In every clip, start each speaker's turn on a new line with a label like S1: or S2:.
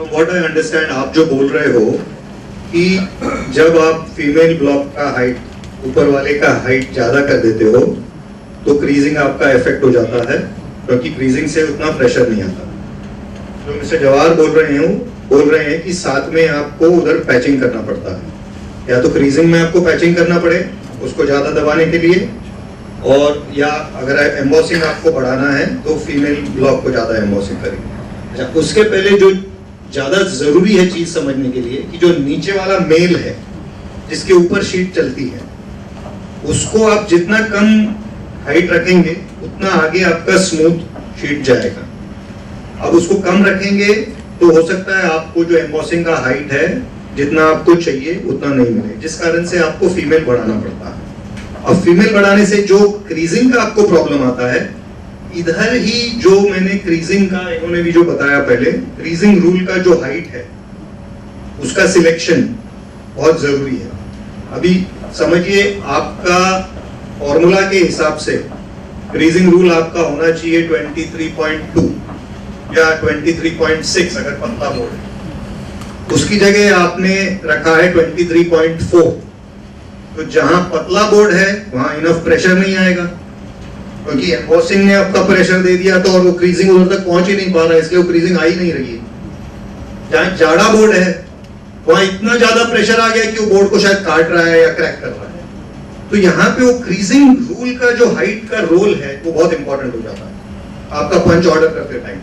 S1: What I understand आप जो बोल रहे हो कि जब आप फीमेल ब्लॉक का हाइट ऊपर वाले का हाइट ज्यादा कर देते हो तो क्रीजिंग आपका इफेक्ट हो जाता है, क्योंकि क्रीजिंग से उतना प्रेशर नहीं आता। जो मिस्टर जवाहर बोल रहे हैं कि साथ में आपको उधर पैचिंग करना पड़ता है, या तो क्रीजिंग में आपको पैचिंग करना पड़े उसको ज्यादा दबाने के लिए, और या अगर एम्बॉसिंग आपको बढ़ाना है तो फीमेल ब्लॉक को ज्यादा एम्बॉसिंग करेंगे। अच्छा, उसके पहले जो ज्यादा जरूरी है चीज समझने के लिए कि जो नीचे वाला मेल है जिसके ऊपर शीट चलती है, उसको आप जितना कम हाइट रखेंगे उतना आगे आपका स्मूथ शीट जाएगा। अब उसको कम रखेंगे तो हो सकता है आपको जो एम्बॉसिंग का हाइट है जितना आपको चाहिए उतना नहीं मिले, जिस कारण से आपको फीमेल बढ़ाना पड़ता है। और फीमेल बढ़ाने से जो क्रीजिंग का आपको प्रॉब्लम आता है, इधर ही जो मैंने क्रीजिंग का, इन्होंने भी जो बताया पहले, क्रीजिंग रूल का जो हाइट है उसका सिलेक्शन बहुत जरूरी है। अभी समझिए आपका फॉर्मूला के हिसाब से क्रीजिंग रूल आपका होना चाहिए 23.2 या 23.6 अगर पतला बोर्ड है, उसकी जगह आपने रखा है 23.4। तो जहां पतला बोर्ड है वहां इनफ प्रेशर नहीं आएगा, क्योंकि एम्बॉसिंग ने आपका प्रेशर दे दिया तो और वो क्रीजिंग उधर तक पहुंच ही नहीं पा रहा है, इसलिए वो क्रीजिंग आ ही नहीं रही है। जहां जाड़ा बोर्ड है वहां इतना ज्यादा प्रेशर आ गया कि वो बोर्ड को शायद काट रहा है या क्रैक कर रहा है। तो यहाँ पे वो क्रीजिंग रूल का जो हाइट का रोल है वो बहुत इंपॉर्टेंट हो जाता है आपका पंच ऑर्डर करते टाइम,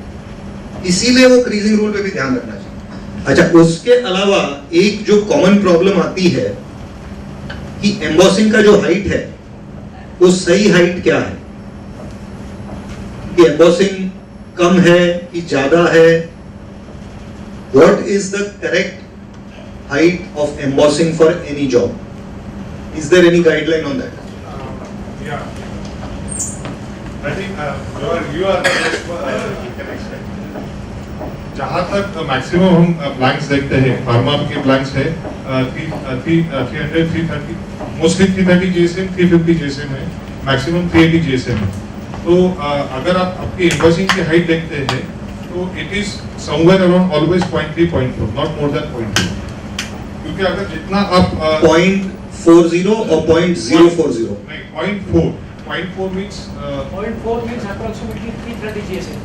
S1: इसीलिए वो क्रीजिंग रूल पे भी ध्यान रखना चाहिए। अच्छा, उसके अलावा एक जो कॉमन प्रॉब्लम आती है कि एम्बॉसिंग का जो हाइट है वो सही हाइट क्या है, कि एम्बॉसिंग कम है कि ज्यादा है, what is the correct height of embossing for any job? Is there any guideline on that?
S2: Yeah, I think you are can explain. जहाँ तक मैक्सिमम हम ब्लैंक्स देखते हैं, फार्मा के ब्लैंक्स है 300, 330, मोस्टली 330 GSM, 350 GSM है, मैक्सिमम 380 GSM है। तो अगर आप आपकी इन्वर्सिंग की हाइट देखते हैं तो it is somewhere around always 0.3, 0.4, not more than 0.2, क्योंकि अगर जितना आप
S1: 0.40 or 0.040?
S2: नहीं, 0.4. 0.4 means
S3: 0.4 means approximately 330 GSM.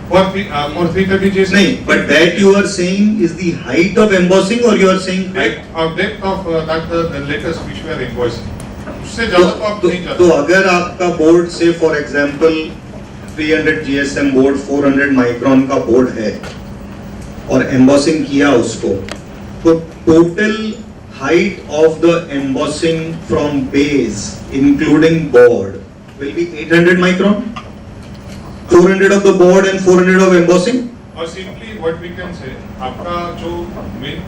S2: for 330 GSM.
S1: नहीं, but that you are saying is the height of embossing, or you are saying height?
S2: Depth of that the letters which we are invoicing. उससे ज़्यादा तो आप नहीं जाते।
S1: तो अगर आपका बोर्ड से for example 300 GSM board 400 micron का बोर्ड है और एम्बॉसिंग किया उसको, तो total height of the embossing from base including board will be 800 micron, 400 of the board and 400 of embossing,
S2: और simply what we can say, आपका जो main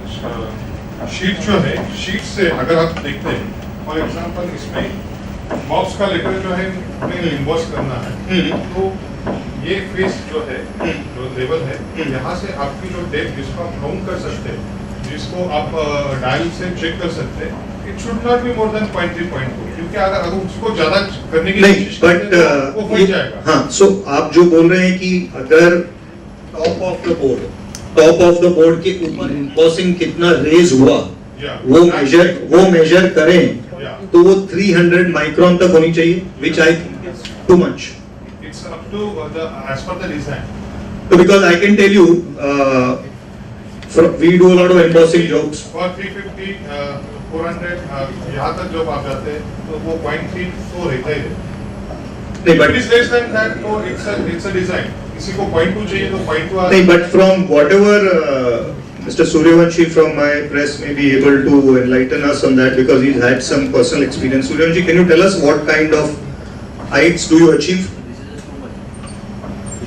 S2: शीट जो है, शीट से अगर आप देखते हैं, फॉर एग्जांपल इसमें बॉक्स का लेटर जो है हमें इम्बॉस करना है, तो ये फेस जो है, जो लेवल है, यहाँ से आपकी जो डेप्थ जिसको आप काउंट कर सकते हैं, जिसको आप डायल से चेक कर सकते हैं, it should not be more than 0.3, 0.4, क्योंकि अगर उसको ज्यादा करने की कोशिश
S1: बट
S2: वो फट जाएगा।
S1: हाँ, सो आप जो बोल रहे हैं कि अगर टॉप ऑफ द बोर्ड के ऊपर एम्बॉसिंग कितना रेज हुआ वो मेजर करें तो वो 300 माइक्रोन तक होनी चाहिए, which I think is too much.
S2: It's up to as per the design.
S1: So because I can tell you, we do a lot of embossing jobs.
S2: For 350, 400 यहाँ तक जब आप जाते हैं तो वो 0.3 तो रहता ही है।
S1: नहीं, but
S2: it is less than that, तो it's a design. किसी को 0.2 चाहिए तो 0.2 आ।
S1: नहीं, but from whatever Mr. Suryavanshi from my press may be able to enlighten us on that, because he's had some personal experience. Suryavanshi, can you tell us what kind of heights do you achieve?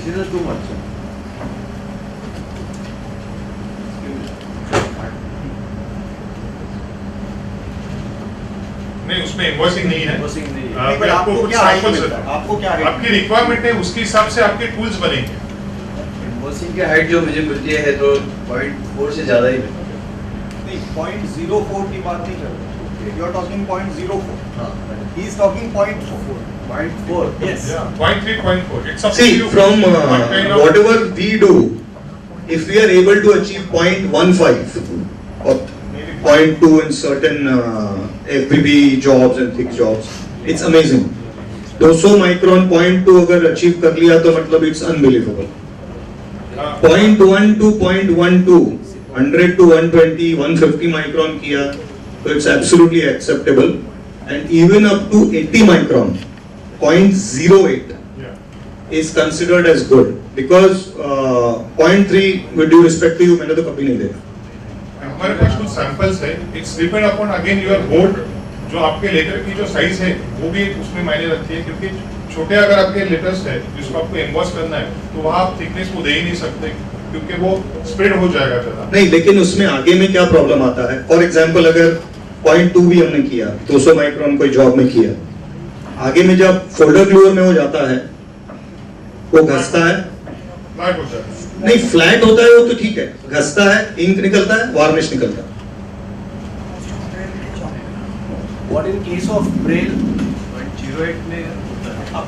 S4: This is too much.
S2: नहीं, उसमें invoicing नहीं है।
S4: पर आपको क्या height मिलता है? आपको क्या हाइट?
S2: आपकी रिक्वायरमेंट है उसके हिसाब से आपके टूल्स बनेंगे।
S4: एम्बॉसिंग की हाइट जो मुझे मिलती है तो 0.4 से ज्यादा ही मिलती है।
S5: नहीं, 0.04 की बात नहीं कर रहे। You are talking 0.04.
S4: हाँ,
S5: He is talking 0.4.
S4: 0.4.
S5: Yes.
S2: 0.3, 0.4. It's up to
S1: See,
S2: you.
S1: from
S2: What kind of-
S1: whatever we do, if we are able to achieve 0.15 or 0.2 in certain FBB jobs and thick jobs, it's amazing. 200 micron 0.2 अगर achieve कर लिया तो मतलब it's unbelievable. 0.1 to 0.12, 100 to 120, 150 micron किया तो it's absolutely acceptable, and even up to 80 micron, 0.08 is considered as good, because 0.3 with due respect to you मैंने तो कभी नहीं देखा.
S2: हमारे पास कुछ सैंपल्स है. It's depend upon again your board. जो आपके लेटर की जो साइज है वो भी उसमें मायने रखती है, क्योंकि छोटे अगर आपके लेटर्स है जिसको आपको एम्बॉस करना है तो वहाँ आप थिकनेस को दे ही नहीं सकते, क्योंकि वो स्प्रेड हो जाएगा ज़्यादा.
S1: नहीं, लेकिन उसमें आगे में क्या प्रॉब्लम आता है? फॉर एग्जांपल अगर 0.2 भी हमने किया, 200 माइक्रोन कोई जॉब में किया, आगे में जब फोल्डर ग्लूअर में हो जाता है वो घसता है.
S2: फ्लैट हो जाएगा.
S1: नहीं, फ्लैट होता है वो तो ठीक है, घसता है, इंक निकलता है, वार्निश निकलता है.
S5: What in case of braille?
S4: 0.08 में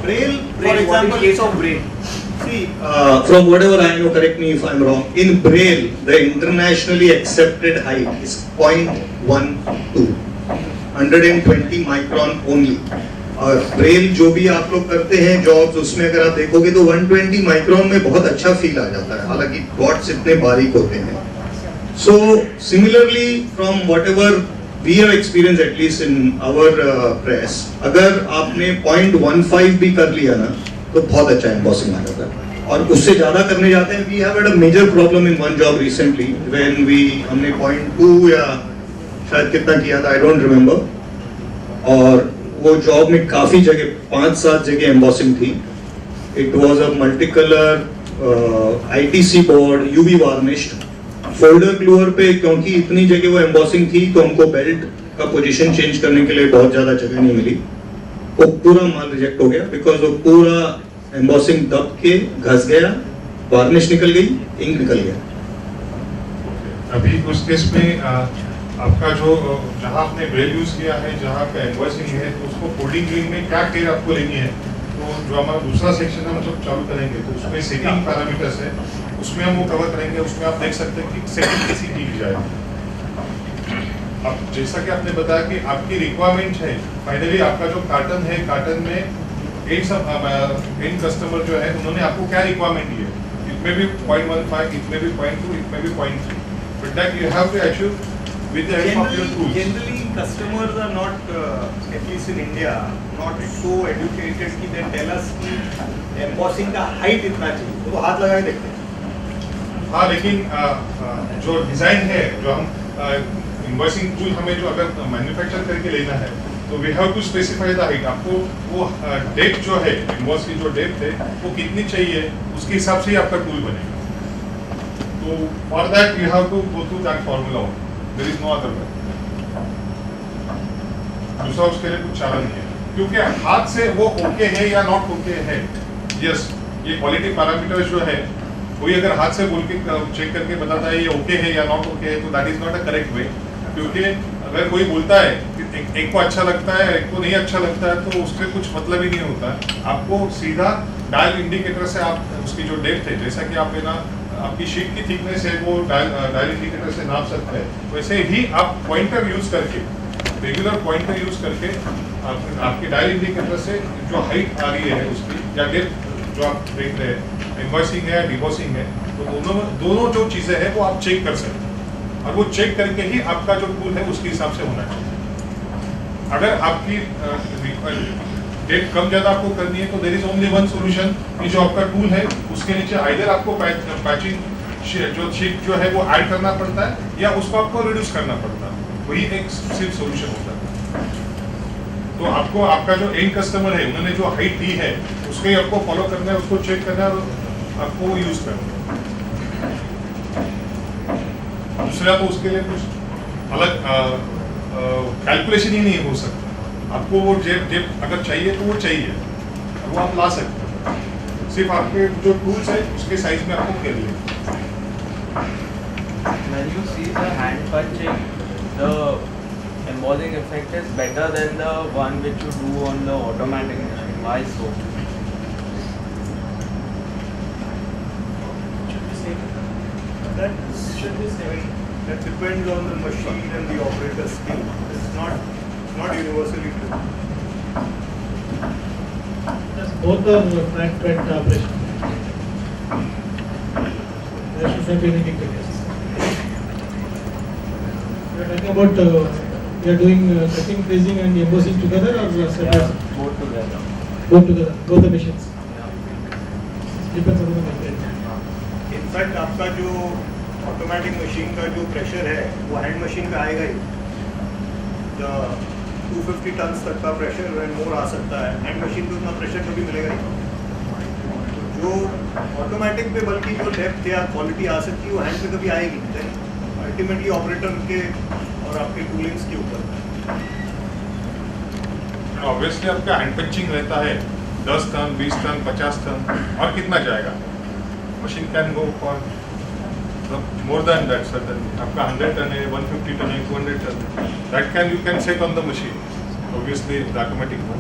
S5: Braille, for
S3: What in
S5: example,
S3: case of braille?
S5: see,
S1: From whatever I know, correct me if I'm wrong, in Braille the internationally accepted height is 0.12, 120 micron only. और Braille जो भी आप लोग करते हैं jobs, उसमें अगर आप देखोगे तो 120 माइक्रोन में बहुत अच्छा फील आ जाता है, हालांकि डॉट्स इतने बारीक होते हैं. So similarly from whatever we have experience at least in our press, अगर आपने 0.15 भी कर लिया ना तो बहुत अच्छा एम्बॉसिंग आ जाता है. और उससे ज्यादा करने जाते हैं, we have had a major problem in one job recently when हमने 0.2 या शायद कितना किया था, आई डोंट रिमेम्बर, और वो जॉब में काफी जगह 5-7 जगह एम्बॉसिंग थी. It was a multi colour ITC board, UV varnished. Folder gluer पे क्योंकि इतनी जगह वो एम्बॉसिंग थी तो हमको बेल्ट का पोजीशन चेंज करने के लिए बहुत ज्यादा जगह नहीं मिली. वो पूरा माल रिजेक्ट हो गया बिकॉज वो पूरा एम्बॉसिंग दब के घस गया, वार्निश निकल गई, इंक निकल गया.
S2: अभी उस केस में आपका जो जहाँ आपने ब्रेल यूज किया है, जहाँ आपका एम्बॉसिंग है, तो उसको फोल्डिंग ग्रीन में क्या केयर आपको लेनी है. तो जो हमारा दूसरा सेक्शन है हम जब चालू करेंगे तो उसमें सेटिंग पैरामीटर्स है, उसमें हम वो कवर करेंगे. उसमें आप देख सकते हैं कि सेटिंग कैसी की जाए. अब जैसा कि आपने बताया कि आपकी रिक्वायरमेंट है, फाइनली आपका जो कार्टन है, कार्टन में एंड कस्टमर जो है उन्होंने आपको क्या रिक्वायरमेंट दी है. इट में भी 0.15, इट में भी 0.2, इट में भी 0.3, but that you have to achieve with the help of your tools.
S5: generally customers are not, at least in India, not so educated कि they tell us कि embossing का height इतना चाहिए, तो वो हाथ लगा के देखते हैं.
S2: हाँ, लेकिन जो डिजाइन है, जो हम इन्वॉइसिंग टूल हमें जो अगर मैन्युफैक्चर करके लेना है तो we have to specify the height. आपको वो डेप्थ जो है, इन्वॉइस की जो डेप्थ है वो कितनी चाहिए, उसके हिसाब से ही आपका टूल बनेगा. तो for that you have to go through that formula. There is no other way. दूसरा उसके लिए कुछ चारा नहीं है, क्योंकि हाथ से वो ओके है या नॉट ओके है. यस, ये क्वालिटी पैरामीटर्स जो है कोई अगर हाथ से बोल के चेक करके बताता है ये ओके है या नॉट ओके है, तो that is not a correct way. क्योंकि अगर कोई बोलता है कि एक को अच्छा लगता है, एक को नहीं अच्छा लगता है, तो उससे कुछ मतलब ही नहीं होता. आपको सीधा डायल इंडिकेटर से आप उसकी जो डेप्थ है, जैसा कि आप ना आपकी शीट की थिकनेस है वो डायल इंडिकेटर से नाप सकते हैं, वैसे ही आप पॉइंटर यूज करके, रेगुलर पॉइंटर यूज करके आपके डायल इंडिकेटर से जो हाइट आ रही है उसकी या डेप्थ जो आप देख रहे हैं, इन्वॉइसिंग है या डिवॉइसिंग है, तो दोनों जो चीज़ें हैं वो आप चेक कर सकते हैं. और वो चेक करके ही आपका जो टूल है उसके हिसाब से होना चाहिए. अगर आपकी डेट कम ज़्यादा आपको करनी है तो there is only one solution कि जो आपका टूल है उसके नीचे आइदर आपको पैचिंग जो शीट जो है वो ऐड करना पड़ता है या उसको आपको रिड्यूस करना पड़ता है. वही एक सिर्फ सोल्यूशन होता है. तो आपको आपका जो एंड कस्टमर है उन्होंने जो हाइट दी है उसको ही आपको फॉलो करना है, उसको चेक करना है और आपको यूज करना है. दूसरा तो उसके लिए कुछ अलग कैलकुलेशन ही नहीं हो सकता. आपको वो जेब अगर चाहिए तो वो चाहिए, वो आप ला सकते हैं. सिर्फ आपके जो टूल्स है उसके साइज में आपको कर लें.
S6: When you see the hand punching, the embossing effect is better than the one which you do on the automatic machine. Why so?
S5: That should be seven. That depends on the machine and the operator's skill. It's not universally true.
S7: Yes, both are track fed operation. There should not be anything to guess. We are talking about we are doing cutting, freezing and embossing together or separate?
S6: both together.
S7: Both together, both the machines.
S6: Yeah.
S7: Depends on the machine.
S5: In fact आपका जो automatic machine का जो pressure है वो hand machine का आएगा ही 250 ton तक का प्रेशर एंड मोर आ सकता है। हैंड मशीन पे उतना प्रेशर कभी मिलेगा नहीं। तो जो ऑटोमेटिक पे बल्कि जो डेप्थ या क्वालिटी आ सकती है वो हैंड पे कभी आएगी नहीं। अल्टीमेटली ऑपरेटर के और आपके टूलिंग्स के ऊपर।
S2: ऑब्वियसली आपका हैंड पंचिंग रहता है 10 टन 20 टन 50 टन और कितना जाएगा machine can go for more than that certainly आपका 100 टन है 150 टन है 200 ton that can you can set on the machine obviously the automatic one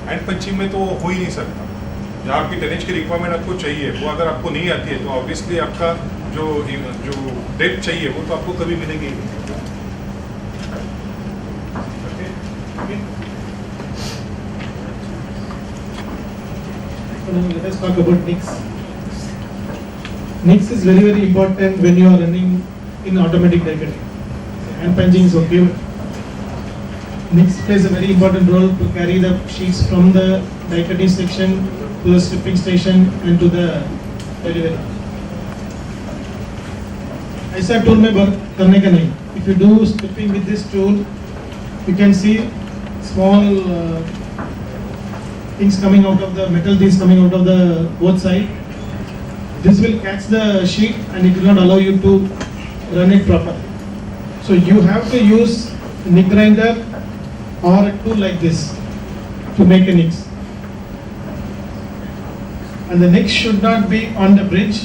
S2: hand punching में तो हो ही नहीं सकता जहाँ आपकी टनेज की रिक्वायरमेंट आपको चाहिए वो अगर आपको नहीं आती है तो ऑब्वियसली आपका जो डेप्थ चाहिए वो तो आपको कभी मिलेगी ही नहीं।
S7: So now let us talk about NICS. NICS is very important when you are running in automatic die cutting. Hand punching is okay. NICS plays a very important role to carry the sheets from the die cutting section to the stripping station and to the delivery. ऐसा tool में work करने का नहीं. If you do stripping with this tool, you can see small things coming out of the metal things coming out of the both side. This will catch the sheet and it will not allow you to run it properly. So you have to use a nick grinder or a tool like this to make a nicks. And the nicks should not be on the bridge.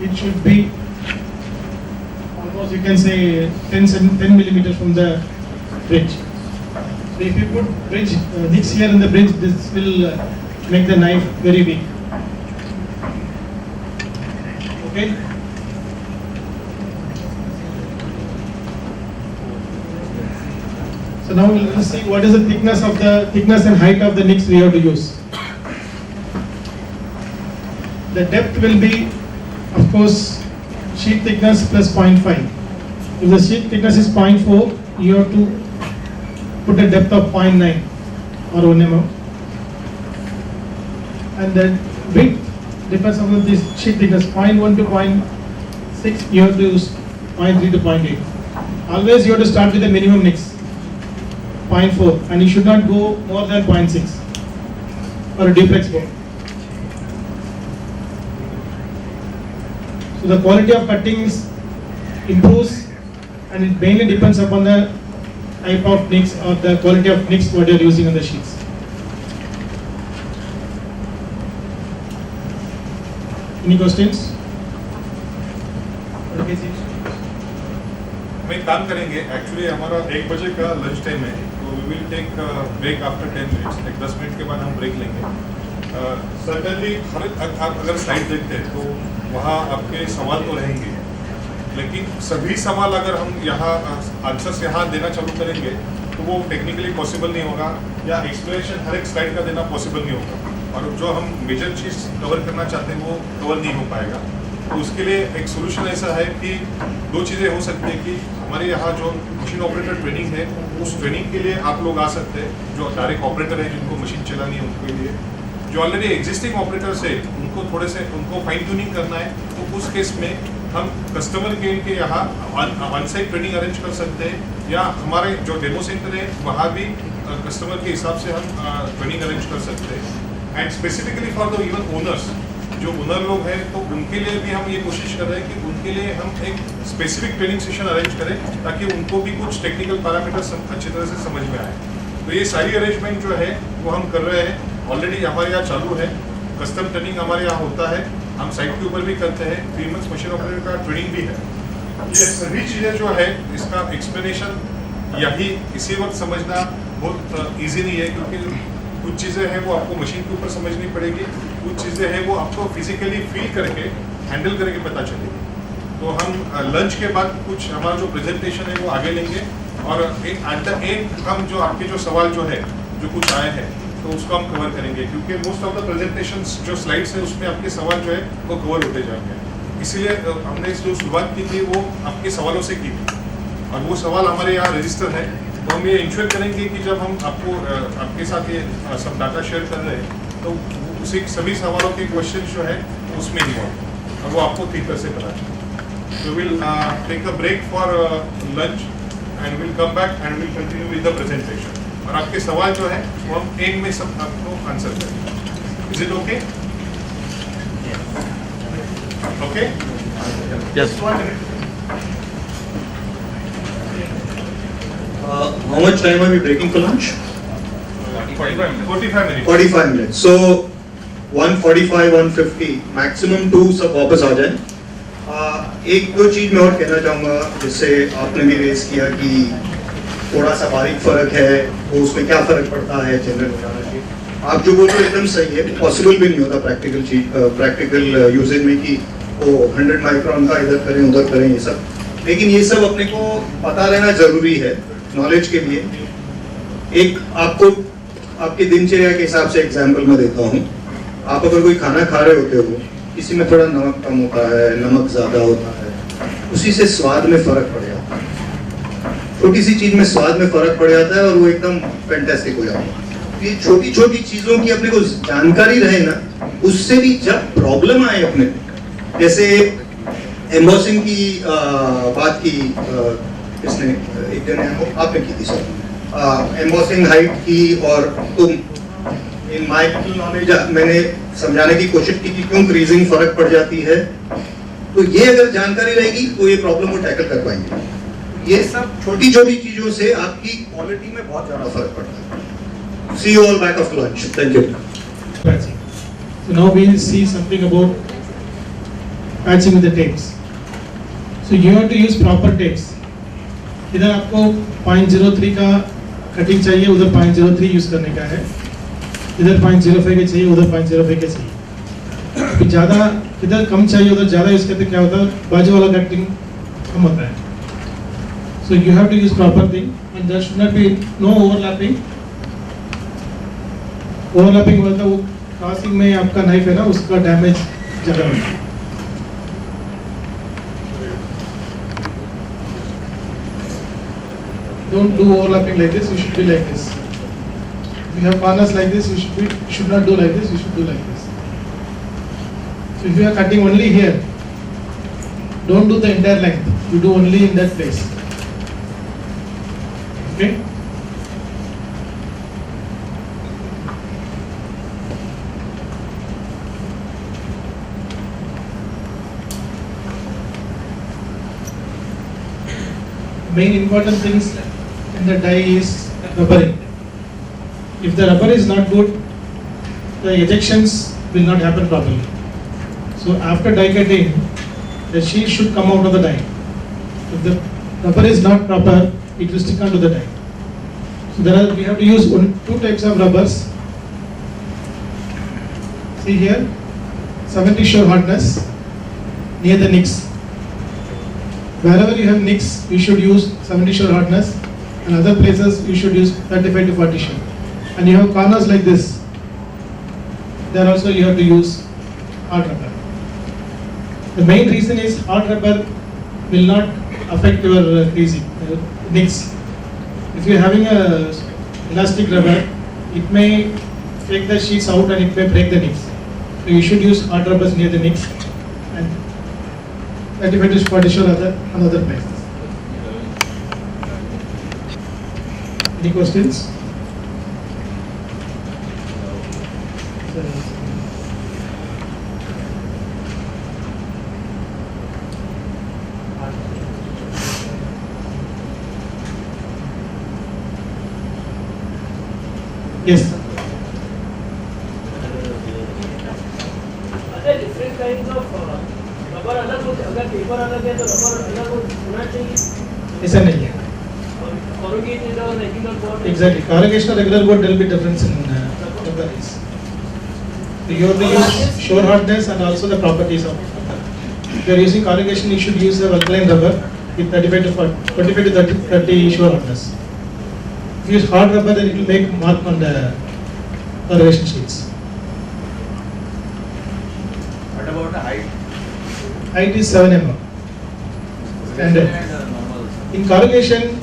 S7: It should be almost you can say 10 millimeters from the bridge. So if you put bridge nicks here in the bridge, this will make the knife very weak. Okay. So now we'll see what is the thickness and height of the nicks we have to use. The depth will be, of course, sheet thickness plus 0.5. If the sheet thickness is 0.4, you have to put a depth of 0.9 or 1 mm. And the width depends on this sheet thickness 0.1 to 0.6, you have to use 0.3 to 0.8. Always you have to start with the minimum nicks, 0.4, and you should not go more than 0.6 for a duplex board. So the quality of cuttings improves and it mainly depends upon the type of nicks or the quality of nicks what you are using on the sheets. Any questions? Okay,
S2: हम एक काम करेंगे actually हमारा 1 बजे का lunch time है तो we will take break after 10 minutes एक 10 मिनट के बाद हम ब्रेक लेंगे सर्टेनली आप अगर स्लाइड देखते हैं तो वहाँ आपके सवाल तो रहेंगे लेकिन सभी सवाल अगर हम यहाँ आंसर्स यहाँ देना चालू करेंगे तो वो टेक्निकली पॉसिबल नहीं होगा या एक्सप्लेनेशन हर एक स्लाइड का देना पॉसिबल नहीं होगा और जो हम मेजर चीज़ कवर करना चाहते हैं वो कवर नहीं हो पाएगा तो उसके लिए एक सोल्यूशन ऐसा है कि 2 चीज़ें हो सकती है कि हमारे यहाँ जो मशीन ऑपरेटर ट्रेनिंग है उस ट्रेनिंग के लिए आप लोग आ सकते हैं जो डायरेक्ट ऑपरेटर है जिनको मशीन चलानी है उनके लिए जो ऑलरेडी एग्जिस्टिंग ऑपरेटर्स है उनको थोड़े से उनको फाइन ट्यूनिंग करना है तो उस केस में हम कस्टमर केयर के यहाँ ऑन साइट ट्रेनिंग अरेंज कर सकते हैं या हमारे जो डेमो सेंटर है वहाँ भी कस्टमर के हिसाब से हम ट्रेनिंग अरेंज कर सकते हैं and specifically for the even owners जो ओनर लोग हैं तो उनके लिए भी हम ये कोशिश कर रहे हैं कि उनके लिए हम एक स्पेसिफिक ट्रेनिंग सेशन अरेंज करें ताकि उनको भी कुछ टेक्निकल पैरामीटर्स अच्छी तरह से समझ में आए तो ये सारी अरेंजमेंट जो है वो हम कर रहे हैं ऑलरेडी हमारे यहाँ चालू है कस्टम ट्रेनिंग हमारे यहाँ होता है हम साइट के ऊपर भी करते हैं 3 मंथ्स मशीन ऑपरेटर का ट्रेनिंग भी है ये सभी चीज़ें जो है इसका एक्सप्लेनेशन यही इसी वक्त समझना बहुत ईजी नहीं है क्योंकि कुछ चीज़ें हैं वो आपको मशीन के ऊपर समझनी पड़ेगी कुछ चीज़ें हैं वो आपको फिजिकली फील करके हैंडल करके पता चलेगी तो तो हम लंच के बाद कुछ हमारा जो प्रेजेंटेशन है वो आगे लेंगे और एट द एंड हम जो आपके जो सवाल जो है जो कुछ आए हैं तो उसको हम कवर करेंगे, क्योंकि मोस्ट ऑफ द प्रेजेंटेशंस जो स्लाइड्स है उसमें आपके सवाल जो है वो कवर होते जाएंगे। इसीलिए हमने इस जो शुरुआत की थी वो आपके सवालों से की थी और वो सवाल हमारे यहाँ रजिस्टर है। तो हम ये इंश्योर करेंगे कि जब हम आपको आपके साथ ये सब डाटा शेयर कर रहे हैं तो उसी सभी सवालों के क्वेश्चन जो है उसमें ही हो और वो आपको ठीक तरह से पता चले। So we'll take a break for lunch and we'll come back and we'll continue with the presentation. और आपके सवाल जो है वो हम एंड में सब आपको आंसर करेंगे। Is it okay? Okay?
S6: Yes.
S1: How much time are we breaking for lunch?
S2: 45 minutes.
S1: 45 minutes. So 145, 150, maximum 2 सब वापस आ जाए। एक दो चीज मैं और कहना चाहूँगा जिससे आपने भी रेस किया कि थोड़ा सा बारीक फर्क है वो उसमें क्या फर्क पड़ता है जनरल हो जाना चाहिए। आप जो बोल रहे हो एकदम सही है, पॉसिबल भी नहीं होता प्रैक्टिकल चीज प्रैक्टिकल यूजेज में कि वो 100 माइक्रोन का इधर करें उधर करें ये सब, लेकिन ये सब अपने को पता रहना जरूरी है नॉलेज के लिए। एक आपको आपकी दिनचर्या के हिसाब से एग्जाम्पल मैं देता हूँ। आप अगर कोई खाना खा रहे होते हो, किसी में थोड़ा नमक कम होता है, नमक ज़्यादा होता है, उसी से स्वाद में फ़र्क पड़ जाता है। छोटी सी चीज़ में स्वाद में फ़र्क पड़ जाता है और वो एकदम फैंटास्टिक हो जाता है। ये छोटी छोटी चीज़ों की अपने को जानकारी रहे ना, उससे भी जब प्रॉब्लम आए अपने, जैसे एम्बॉसिंग की बात की इसने एक जन आपने की थी सर, एम्बॉसिंग हाइट की, और तुम इन माय नॉलेज मैंने समझाने की कोशिश की कि क्यों क्रीजिंग फर्क पड़ जाती है। तो ये अगर जानकारी रहेगी तो ये प्रॉब्लम को टैकल कर पाएंगे। ये सब छोटी छोटी चीजों से आपकी क्वालिटी में बहुत ज्यादा फर्क पड़ता है। See you all back after lunch. Thank you.
S7: Patching. So now we will see something about patching with the tapes. So you have to use proper tapes. इधर आपको 0.03 का कटिंग चाहिए, उधर 0.03 यूज करने का है। इधर 0.05 के चाहिए, उधर 0.05 के चाहिए। ज़्यादा इधर कम चाहिए, उधर ज़्यादा यूज करते क्या होता है, बाजू वाला कटिंग कम होता है। So you have to use proper thing and there should not be no overlapping. Overlapping होता है वो क्रॉसिंग में आपका नाइफ है ना, उसका डैमेज ज़्यादा होता है। Don't do overlapping like this. You should be like this. If you have corners like this, you should not do like this. You should do like this. So if you are cutting only here, don't do the entire length. You do only in that place. Okay. Main important things in the die is rubbering. If the rubber is not good, the ejections will not happen properly. So after die cutting, the sheet should come out of the die. If the rubber is not proper, it will stick onto the die. So we have to use two types of rubbers. See here, 70 shore hardness near the nicks. Wherever you have nicks, you should use 70 shore hardness, and other places you should use 35 to 40 shore. And you have corners like this. There also you have to use hard rubber. The main reason is hard rubber will not affect your creasing, nicks. If you are having a elastic rubber, it may take the sheets out and it may break the nicks. So you should use hard rubbers near the nicks and 35 to 40 shore on other places. Any questions? Yes.
S3: Different kinds of rubber अलग होते हैं, अगर paper अलग है तो rubber अलग होना चाहिए,
S7: ऐसा नहीं है।
S3: corrugated और regular board.
S7: Exactly. Corrugation or regular board, there will be difference in rubber is. So you have to use shore hardness and also the properties of rubber. if you are using corrugation, you should use the alkaline rubber with 35 to 30 sure hardness. If you use hard rubber, then it will make mark on the corrugation sheets.
S4: What about the height?
S7: Height is 7 mm. Standard.
S4: And normal.
S7: In corrugation,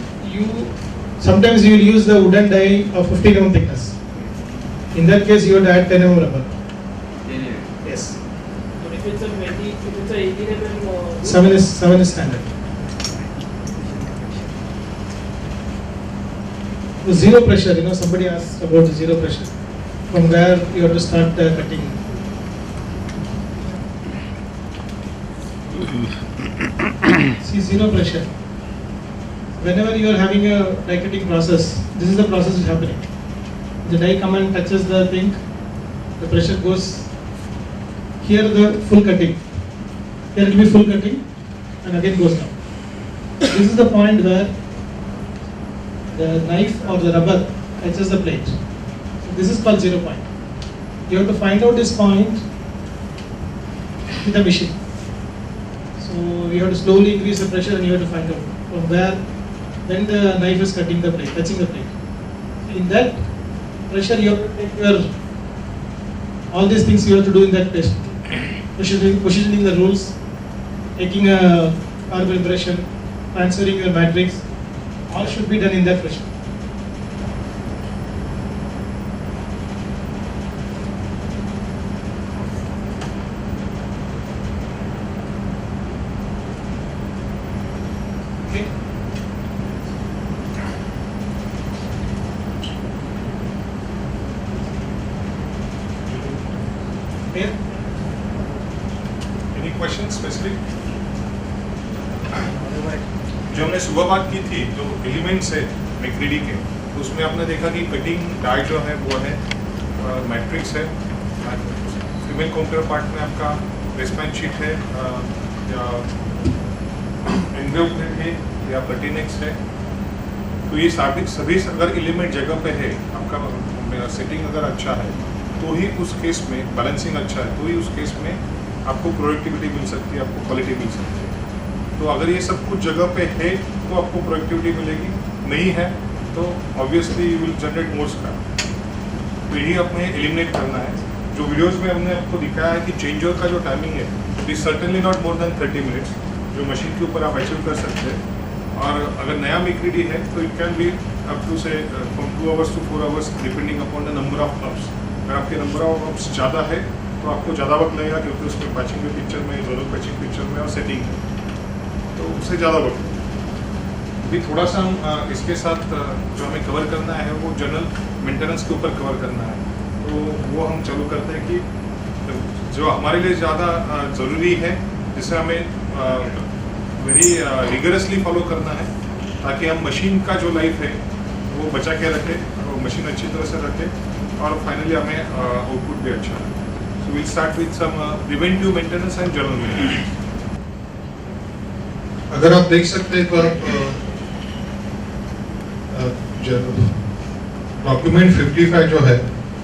S7: sometimes you will use the wooden die of 15 mm thickness. In that case, you have to add 10 mm rubber. Yes.
S3: But if it's a 18 mm,
S7: 7 is standard. The zero pressure, somebody asked about the zero pressure. From where you have to start cutting. See, zero pressure. Whenever you are having a die cutting process, this is the process is happening. The die come and touches the thing, the pressure goes. Here the full cutting. Here it will be full cutting and again goes down. This is the point where the knife or the rubber touches the plate. So this is called 0 point. You have to find out this point with the machine. So you have to slowly increase the pressure and you have to find out from where then the knife is cutting the plate, touching the plate. In that pressure you have to take your, all these things you have to do in that place. Positioning the rules, taking a carbon impression, transferring your matrix, all should be done in that pressure. Okay. Clear?
S2: Any questions specific? जो हमने सुबह बात की थी, जो elements है मैक्रीडी के, तो उसमें आपने देखा कि कटिंग डाई जो है वो है, मैट्रिक्स है, फीमेल काउंटर पार्ट में आपका बेसमेंट शीट है, या एनवेल्प है या प्लेटिनेक्स है। तो ये सभी अगर एलिमेंट जगह पे है, आपका सेटिंग अगर अच्छा है, तो ही उस केस में बैलेंसिंग अच्छा है, तो ही उस केस में आपको प्रोडक्टिविटी मिल सकती है, आपको क्वालिटी मिल सकती है। तो अगर ये सब कुछ जगह पे है तो आपको प्रोडक्टिविटी मिलेगी, नहीं है तो obviously you will generate more scrap. तो यही अपने एलिमिनेट करना है। जो वीडियोस में हमने आपको दिखाया है कि चेंज ओवर का जो टाइमिंग है it is certainly not more than 30 minutes, जो मशीन के ऊपर आप अचीव कर सकते हैं। और अगर नया मैक्रीडी है तो it can be up to say from 2 hours to 4 hours depending upon the number of ups. अगर आपके नंबर ऑफ अप्स ज़्यादा है तो आपको ज़्यादा वक्त लगेगा, क्योंकि उसमें पैचिंग के पिक्चर में, दोनों पैचिंग पिक्चर में और सेटिंग है, तो उससे ज़्यादा वक्त। अभी थोड़ा सा हम इसके साथ जो हमें कवर करना है वो जनरल मेंटेनेंस के ऊपर कवर करना है। तो वो हम चालू करते हैं कि जो हमारे लिए ज़्यादा ज़रूरी है, जिसे हमें वेरी रिगरसली फॉलो करना है, ताकि हम मशीन का जो लाइफ है वो बचा के रखें और मशीन अच्छी तरह से रखें और फाइनली हमें आउटपुट भी अच्छा है। So will start with some preventive maintenance and general maintenance. अगर आप देख सकते हैं तो डॉक्यूमेंट 55 जो है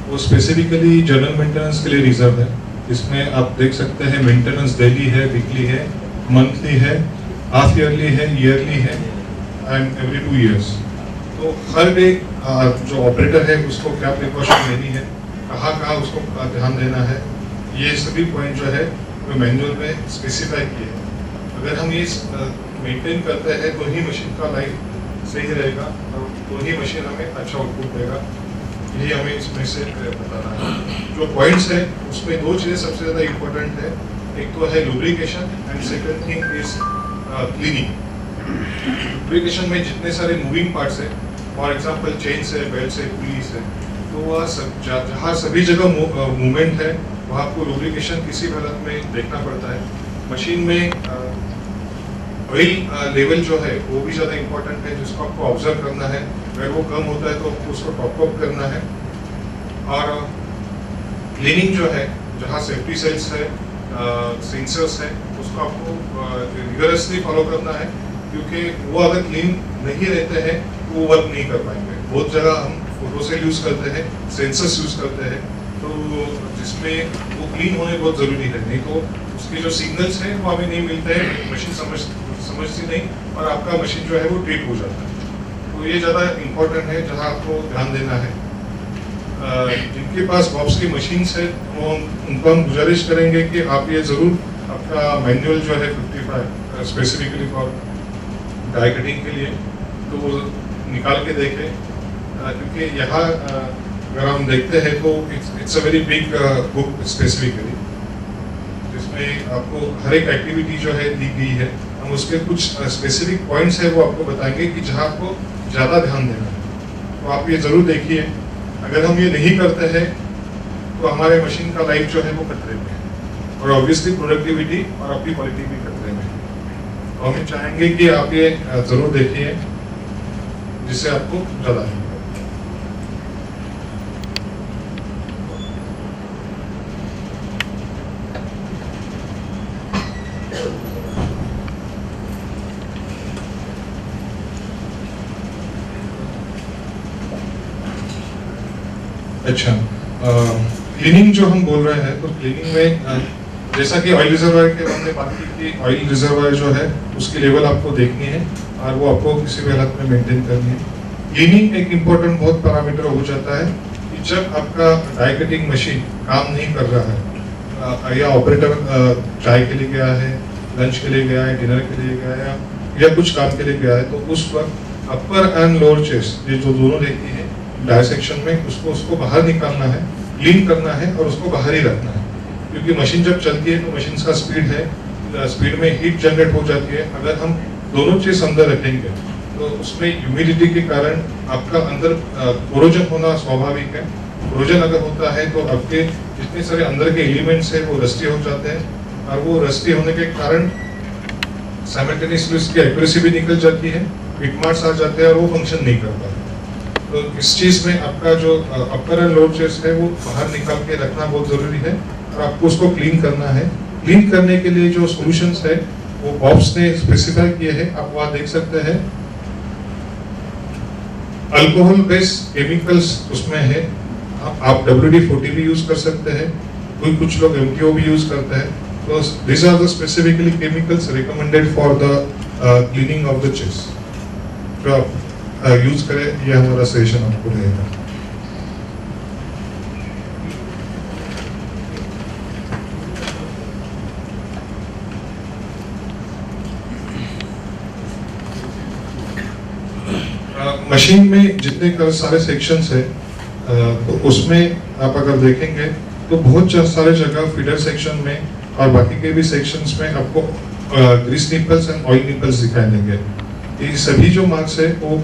S2: वो स्पेसिफिकली जनरल मेंटेनेंस के लिए रिजर्व है। इसमें आप देख सकते हैं मेंटेनेंस डेली है, वीकली है, मंथली है, हाफ ईयरली है, ईयरली है एंड एवरी 2 इयर्स। तो हर डे जो ऑपरेटर है उसको क्या प्रिकॉशन लेनी है, कहाँ उसको ध्यान देना है, ये सभी पॉइंट जो है वो मैनुअल में स्पेसिफाई किए हैं। अगर हम ये मेंटेन करते हैं तो ही मशीन का लाइफ सही रहेगा और तो ही मशीन हमें अच्छा आउटपुट देगा। यही हमें इसमें से बताना है। जो पॉइंट्स है उसमें 2 चीज़ें सबसे ज़्यादा इम्पोर्टेंट है, एक तो है lubrication and second thing is cleaning. Lubrication में जितने सारे मूविंग पार्ट्स है, फॉर एग्जांपल चेन्स है, बेल्ट है, पुलीस है, तो वह सब जहाँ सभी जगह मूवमेंट है वहाँ आपको लुब्रिकेशन किसी भी हालत में देखना पड़ता है। मशीन में ऑयल लेवल जो है वो भी ज़्यादा इम्पोर्टेंट है, जिसको आपको ऑब्जर्व करना है। अगर वो कम होता है तो आपको उसको टॉप अप करना है। और क्लीनिंग जो है, जहाँ सेफ्टी सेल्स है, सेंसर्स है, उसको आपको रिगरसली फॉलो करना है, क्योंकि वो अगर क्लीन नहीं रहते हैं वो वर्क नहीं कर पाएंगे। बहुत जगह हम फोटो सेल यूज़ करते हैं, सेंसर्स यूज़ करते हैं, तो जिसमें वो क्लीन होने बहुत ज़रूरी है, नहीं तो उसके जो सिग्नल्स हैं वो हमें नहीं मिलते हैं, मशीन समझती नहीं और आपका मशीन जो है वो ट्रिप हो जाता है। तो ये ज़्यादा इम्पोर्टेंट है जहाँ आपको ध्यान देना है। जिनके पास बॉब्स की मशीन्स है वो उनको हम गुजारिश करेंगे कि आप ये ज़रूर आपका मैनुअल जो है 55 स्पेसिफिकली फॉर डाई कटिंग के लिए तो वो निकाल के देखें, क्योंकि यहाँ अगर हम देखते हैं तो it's a very big book specifically, जिसमें आपको हर एक एक्टिविटी जो है दी गई है। हम उसके कुछ स्पेसिफिक पॉइंट्स है वो आपको बताएंगे कि जहाँ आपको ज़्यादा ध्यान देना है, तो आप ये ज़रूर देखिए। अगर हम ये नहीं करते हैं तो हमारे मशीन का लाइफ जो है वो खतरे में है और ऑब्वियसली प्रोडक्टिविटी और आपकी क्वालिटी भी खतरे में है। तो हम चाहेंगे कि आप ये ज़रूर देखिए जिससे आपको ज़्यादा है। अच्छा, क्लीनिंग जो हम बोल रहे हैं तो क्लीनिंग में जैसा कि ऑयल रिजर्वायर के हमने बात की कि ऑयल रिजर्वायर जो है उसकी लेवल आपको देखनी है और वो आपको किसी भी हालत में मेंटेन करनी है। क्लीनिंग एक इम्पोर्टेंट बहुत पैरामीटर हो जाता है कि जब आपका डाई कटिंग मशीन काम नहीं कर रहा है या ऑपरेटर चाय के लिए गया है, लंच के लिए गया है, डिनर के लिए गया है या कुछ काम के लिए गया है, तो उस वक्त अपर एंड लोअर चेस्ट ये जो दोनों रहती है डायसेक्शन में उसको बाहर निकालना है, क्लीन करना है और उसको बाहर ही रखना है। क्योंकि मशीन जब चलती है तो मशीन का स्पीड है, स्पीड में हीट जनरेट हो जाती है। अगर हम दोनों चीज अंदर रखेंगे तो उसमें ह्यूमिडिटी के कारण आपका अंदर कोरोजन होना स्वाभाविक है। कोरोजन अगर होता है तो आपके जितने सारे अंदर के एलिमेंट्स हैं वो रस्टी हो जाते हैं और वो रस्टी होने के कारण साइमल्टेनियसली उसकी एक्यूरेसी भी निकल जाती है, हिट मार्क्स आ जाते हैं और वो फंक्शन नहीं कर पाते। तो इस चीज में आपका जो अपर एंड लोअर चेस्ट है वो बाहर निकाल के रखना बहुत जरूरी है और आपको उसको क्लीन करना है। क्लीन करने के लिए जो सॉल्यूशंस है वो बॉब्स ने स्पेसिफाई किए हैं, आप वहाँ देख सकते हैं। अल्कोहल बेस्ड केमिकल्स उसमें है, आप WD-40 भी यूज कर सकते हैं, कुछ लोग MTO भी यूज करते हैं। तो these are the specifically chemicals recommended for the cleaning of the chest। जो आप यूज करें, ये हमारा सजेशन आपको रहेगा। मशीन में जितने सारे सेक्शंस है तो उसमें आप अगर देखेंगे तो बहुत सारे जगह फीडर सेक्शन में और बाकी के भी सेक्शंस में आपको grease nipples and oil nipples दिखाई देंगे। ये सभी जो मार्क्स है वो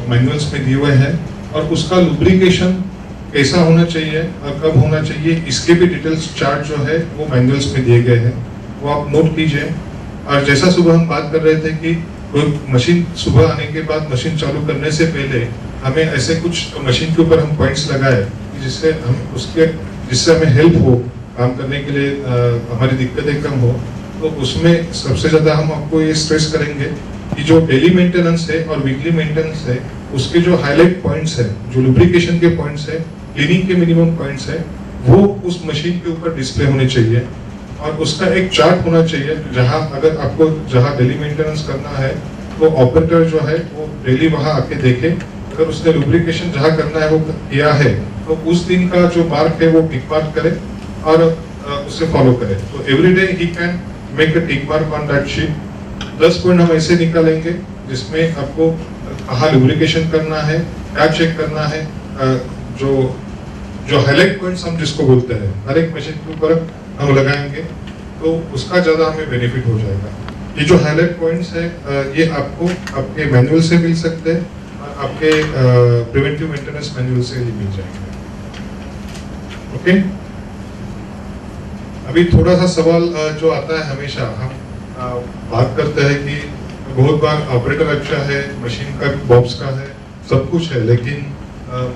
S2: मैनुअल्स में दिए हुए हैं और उसका लुब्रिकेशन कैसा होना चाहिए और कब होना चाहिए इसके भी डिटेल्स चार्ट जो है वो मैनुअल्स में दिए गए हैं, वो आप नोट कीजिए। और जैसा सुबह हम बात कर रहे थे कि कोई मशीन सुबह आने के बाद मशीन चालू करने से पहले हमें ऐसे कुछ मशीन के ऊपर हम पॉइंट्स लगाए जिससे हमें हेल्प हो काम करने के लिए, हमारी दिक्कतें कम हो। तो उसमें सबसे ज़्यादा हम आपको ये स्ट्रेस करेंगे कि जो डेली मेंटेनेंस है और वीकली मेंटेनेंस है उसके जो हाईलाइट पॉइंट्स है, जो लुब्रिकेशन के पॉइंट्स है, क्लीनिंग के मिनिमम पॉइंट्स है, वो उस मशीन के ऊपर डिस्प्ले होने चाहिए और उसका एक चार्ट होना चाहिए जहां अगर आपको जहां डेली मेंटेनेंस करना है तो ऑपरेटर जो है वो डेली वहां आके देखे, अगर उसने लुब्रिकेशन जहां करना है वो किया है तो उस दिन का जो मार्क है वो टिक मार्क करे और उसे फॉलो करे। तो every day he can make a tick mark on that sheet. 10 point हम ऐसे निकालेंगे जिसमें आपको कहाँ लुब्रिकेशन करना है, क्या चेक करना है, जो हाईलाइट पॉइंट्स हम जिसको बोलते हैं हर एक मशीन के ऊपर हम लगाएंगे तो उसका ज़्यादा हमें बेनिफिट हो जाएगा। ये जो हाईलाइट पॉइंट्स है ये आपको आपके मैनुअल से मिल सकते हैं और आपके प्रिवेंटिव मेंटेनेंस मैनुअल से ही मिल जाएंगे। ओके, अभी थोड़ा सा सवाल जो आता है हमेशा, हम बात करते हैं कि बहुत बार ऑपरेटर अच्छा है, मशीन का बॉब्स का है, सब कुछ है, लेकिन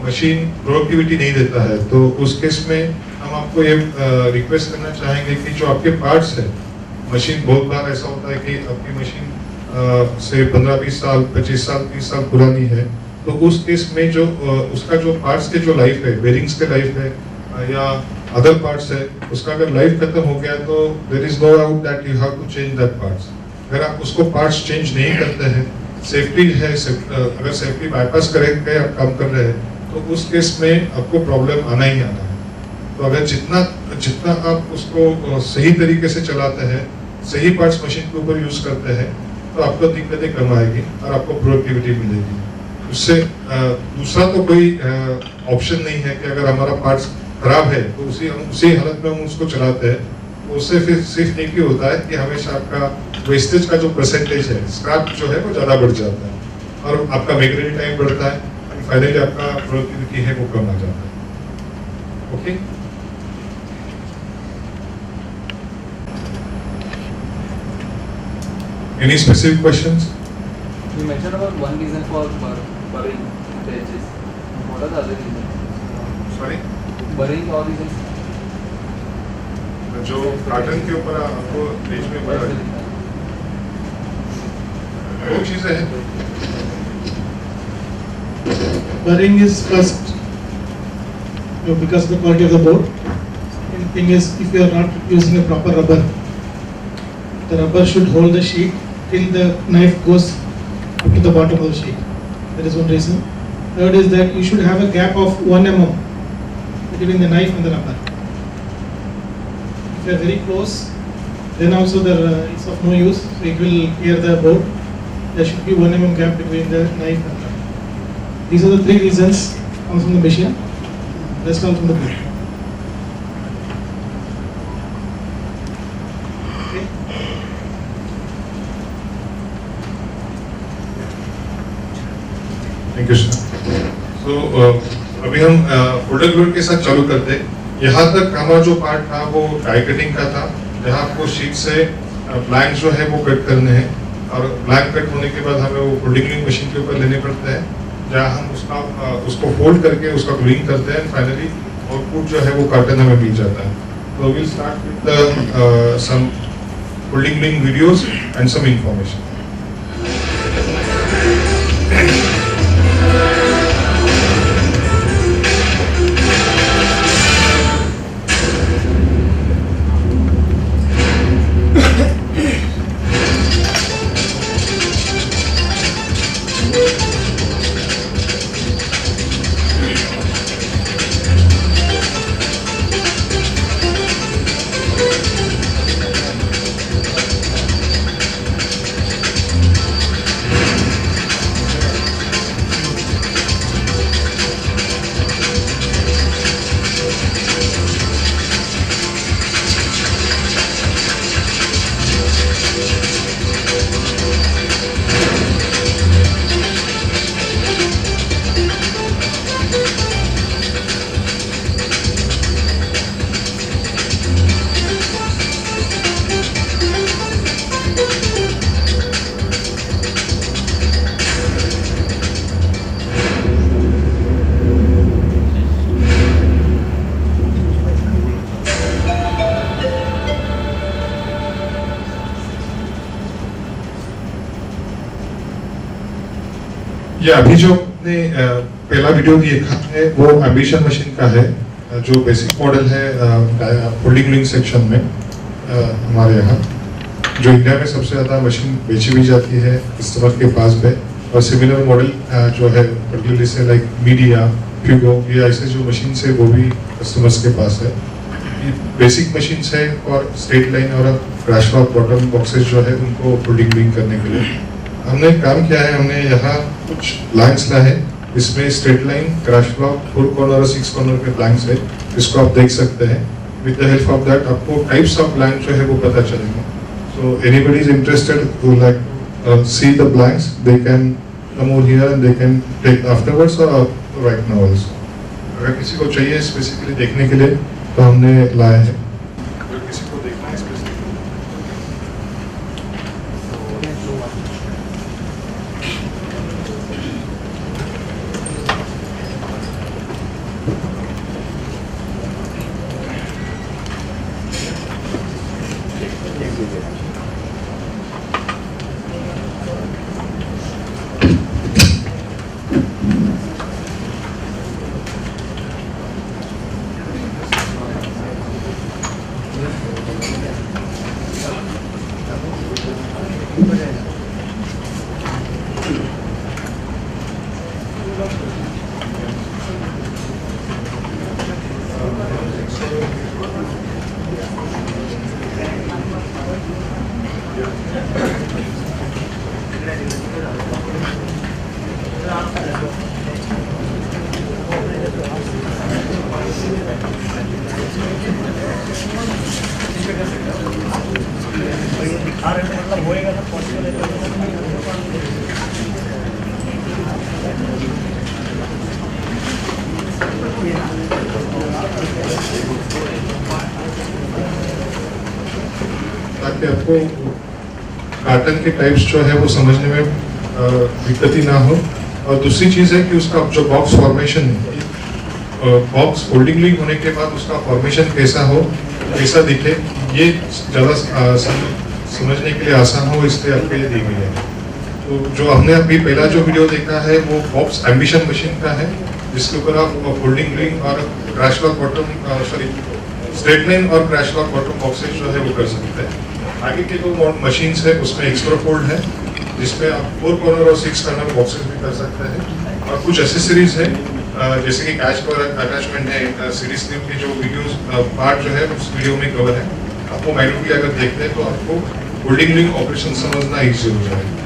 S2: मशीन प्रोडक्टिविटी नहीं देता है। तो उस केस में हम आपको ये रिक्वेस्ट करना चाहेंगे कि जो आपके पार्ट्स है, मशीन बहुत बार ऐसा होता है कि आपकी मशीन से 15-20 साल, 25 साल, 30 साल पुरानी है, तो उस केस में जो उसका जो पार्ट्स के जो लाइफ है, बेरिंग्स के लाइफ है या अदर पार्ट्स है, उसका अगर लाइफ खत्म हो गया तो there is no doubt that you have to change that parts. अगर आप उसको पार्ट्स चेंज नहीं करते हैं, सेफ्टी है, अगर सेफ्टी बाईपास करके आप काम कर रहे हैं तो उस केस में आपको प्रॉब्लम आना ही आना है। तो अगर जितना आप उसको सही तरीके से चलाते हैं, सही पार्ट्स मशीन के ऊपर यूज करते हैं, तो आपको दिक्कतें कम आएगी और आपको प्रोडक्टिविटी मिलेगी। उससे दूसरा तो कोई ऑप्शन नहीं है कि अगर हमारा पार्ट्स खराब है तो उसी हालत में हम उसको चलाते हैं, तो उससे फिर सिर्फ एक ही होता है कि हमेशा आपका वेस्टेज का जो परसेंटेज है, स्क्रैप जो है वो ज़्यादा बढ़ जाता है और आपका मेकनिक टाइम बढ़ता है और फाइनली आपका प्रोडक्टिविटी है वो कम आ जाता है। Okay, any specific questions?
S8: You mentioned about one reason for burying the edges. What are the other reasons?
S2: Sorry,
S8: Burying or reasons?
S2: जो कार्टन के ऊपर आपको बीच में बड़ा दो चीजें हैं।
S7: Burying is first, because of the quality of the board. Second thing is, if you are not using a proper rubber, the rubber should hold the sheet till the knife goes up to the bottom of the sheet. That is one reason. Third is that you should have a gap of 1 mm between the knife and the rubber. If you are very close, then also it's of no use, so it will tear the board. There should be 1 mm gap between the knife and the rubber. These are the three reasons comes from the machine. Rest all from the board. Okay.
S2: Thank you sir. तो अभी हम product load के साथ चालू करते हैं। यहाँ तक हमारा जो पार्ट था वो डाई कटिंग का था, जहाँ आपको शीट से ब्लैंक जो है वो कट करने हैं और ब्लैंक कट होने के बाद हमें वो फोल्डिंग मशीन के ऊपर लेने पड़ते हैं, जहाँ हम उसको फोल्ड करके उसका ग्लूइंग करते हैं। फाइनली आउटपुट जो है वो कार्टन हमें मिल जाता है। तो will start with some folding gluing videos and some information. ये अभी जो आपने पहला वीडियो देखा है वो एम्बिशन मशीन का है, जो बेसिक मॉडल है फोल्डिंग ग्लूइंग सेक्शन में हमारे यहाँ, जो इंडिया में सबसे ज़्यादा मशीन बेची भी जाती है कस्टमर के पास पे। और सिमिलर मॉडल जो है पर्टिकुलरली से लाइक मीडिया, फ्यूगो, ये ऐसे जो मशीन है वो भी कस्टमर्स के पास है। ये बेसिक मशीन है और स्ट्रेट लाइन और क्रैश लॉक बॉटम बॉक्सेस जो है उनको फोल्डिंग ग्लूइंग करने के लिए हमने काम किया है। हमने यहाँ कुछ ब्लैंक्स लाए हैं, इसमें straight line, crash lock, 4 corner और 6 कॉर्नर के ब्लैंक्स है, इसको आप देख सकते हैं। With the help of that आपको टाइप्स ऑफ ब्लैंक जो है वो पता चलेगा। So anybody is interested who like see the blanks, they can come over here and they can take afterwards or right now also. अगर किसी को चाहिए स्पेसिफिकली देखने के लिए तो हमने लाया है। अगर किसी को देखना है स्पेसिफिकली
S3: आ रहे तो मतलब होएगा सब पॉसिबल है
S2: ताकि आपको कार्टन के टाइप्स जो है वो समझने में दिक्कत ही ना हो। और दूसरी चीज़ है कि उसका जो बॉक्स फॉर्मेशन है, बॉक्स होल्डिंग लिंक होने के बाद उसका फॉर्मेशन कैसा हो, कैसा दिखे, ये ज़्यादा समझने के लिए आसान हो, इसलिए आपके लिए दी गई है। तो जो हमने अभी पहला जो वीडियो देखा है वो बॉक्स एम्बिशन मशीन का है, जिसके ऊपर आप फोल्डिंग लिंक और crash lock bottom straight line और क्रैश लॉक बॉटम बॉक्सेस जो है वो कर सकते हैं। आगे के जो मशीन्स है उसमें एक्स्ट्रा फोल्ड है, जिसमें आप 4 कॉर्नर और 6 कॉर्नर बॉक्सेस भी कर सकते हैं। और कुछ एसेसरीज है जैसे कि कैच पर अटैचमेंट है, सीडी स्लिप के जो वीडियोस पार्ट जो है उस वीडियो में कवर है। आपको मैन्युअली अगर देखते हैं तो आपको होल्डिंग लिंक ऑपरेशन समझना ईजी हो जाएगा।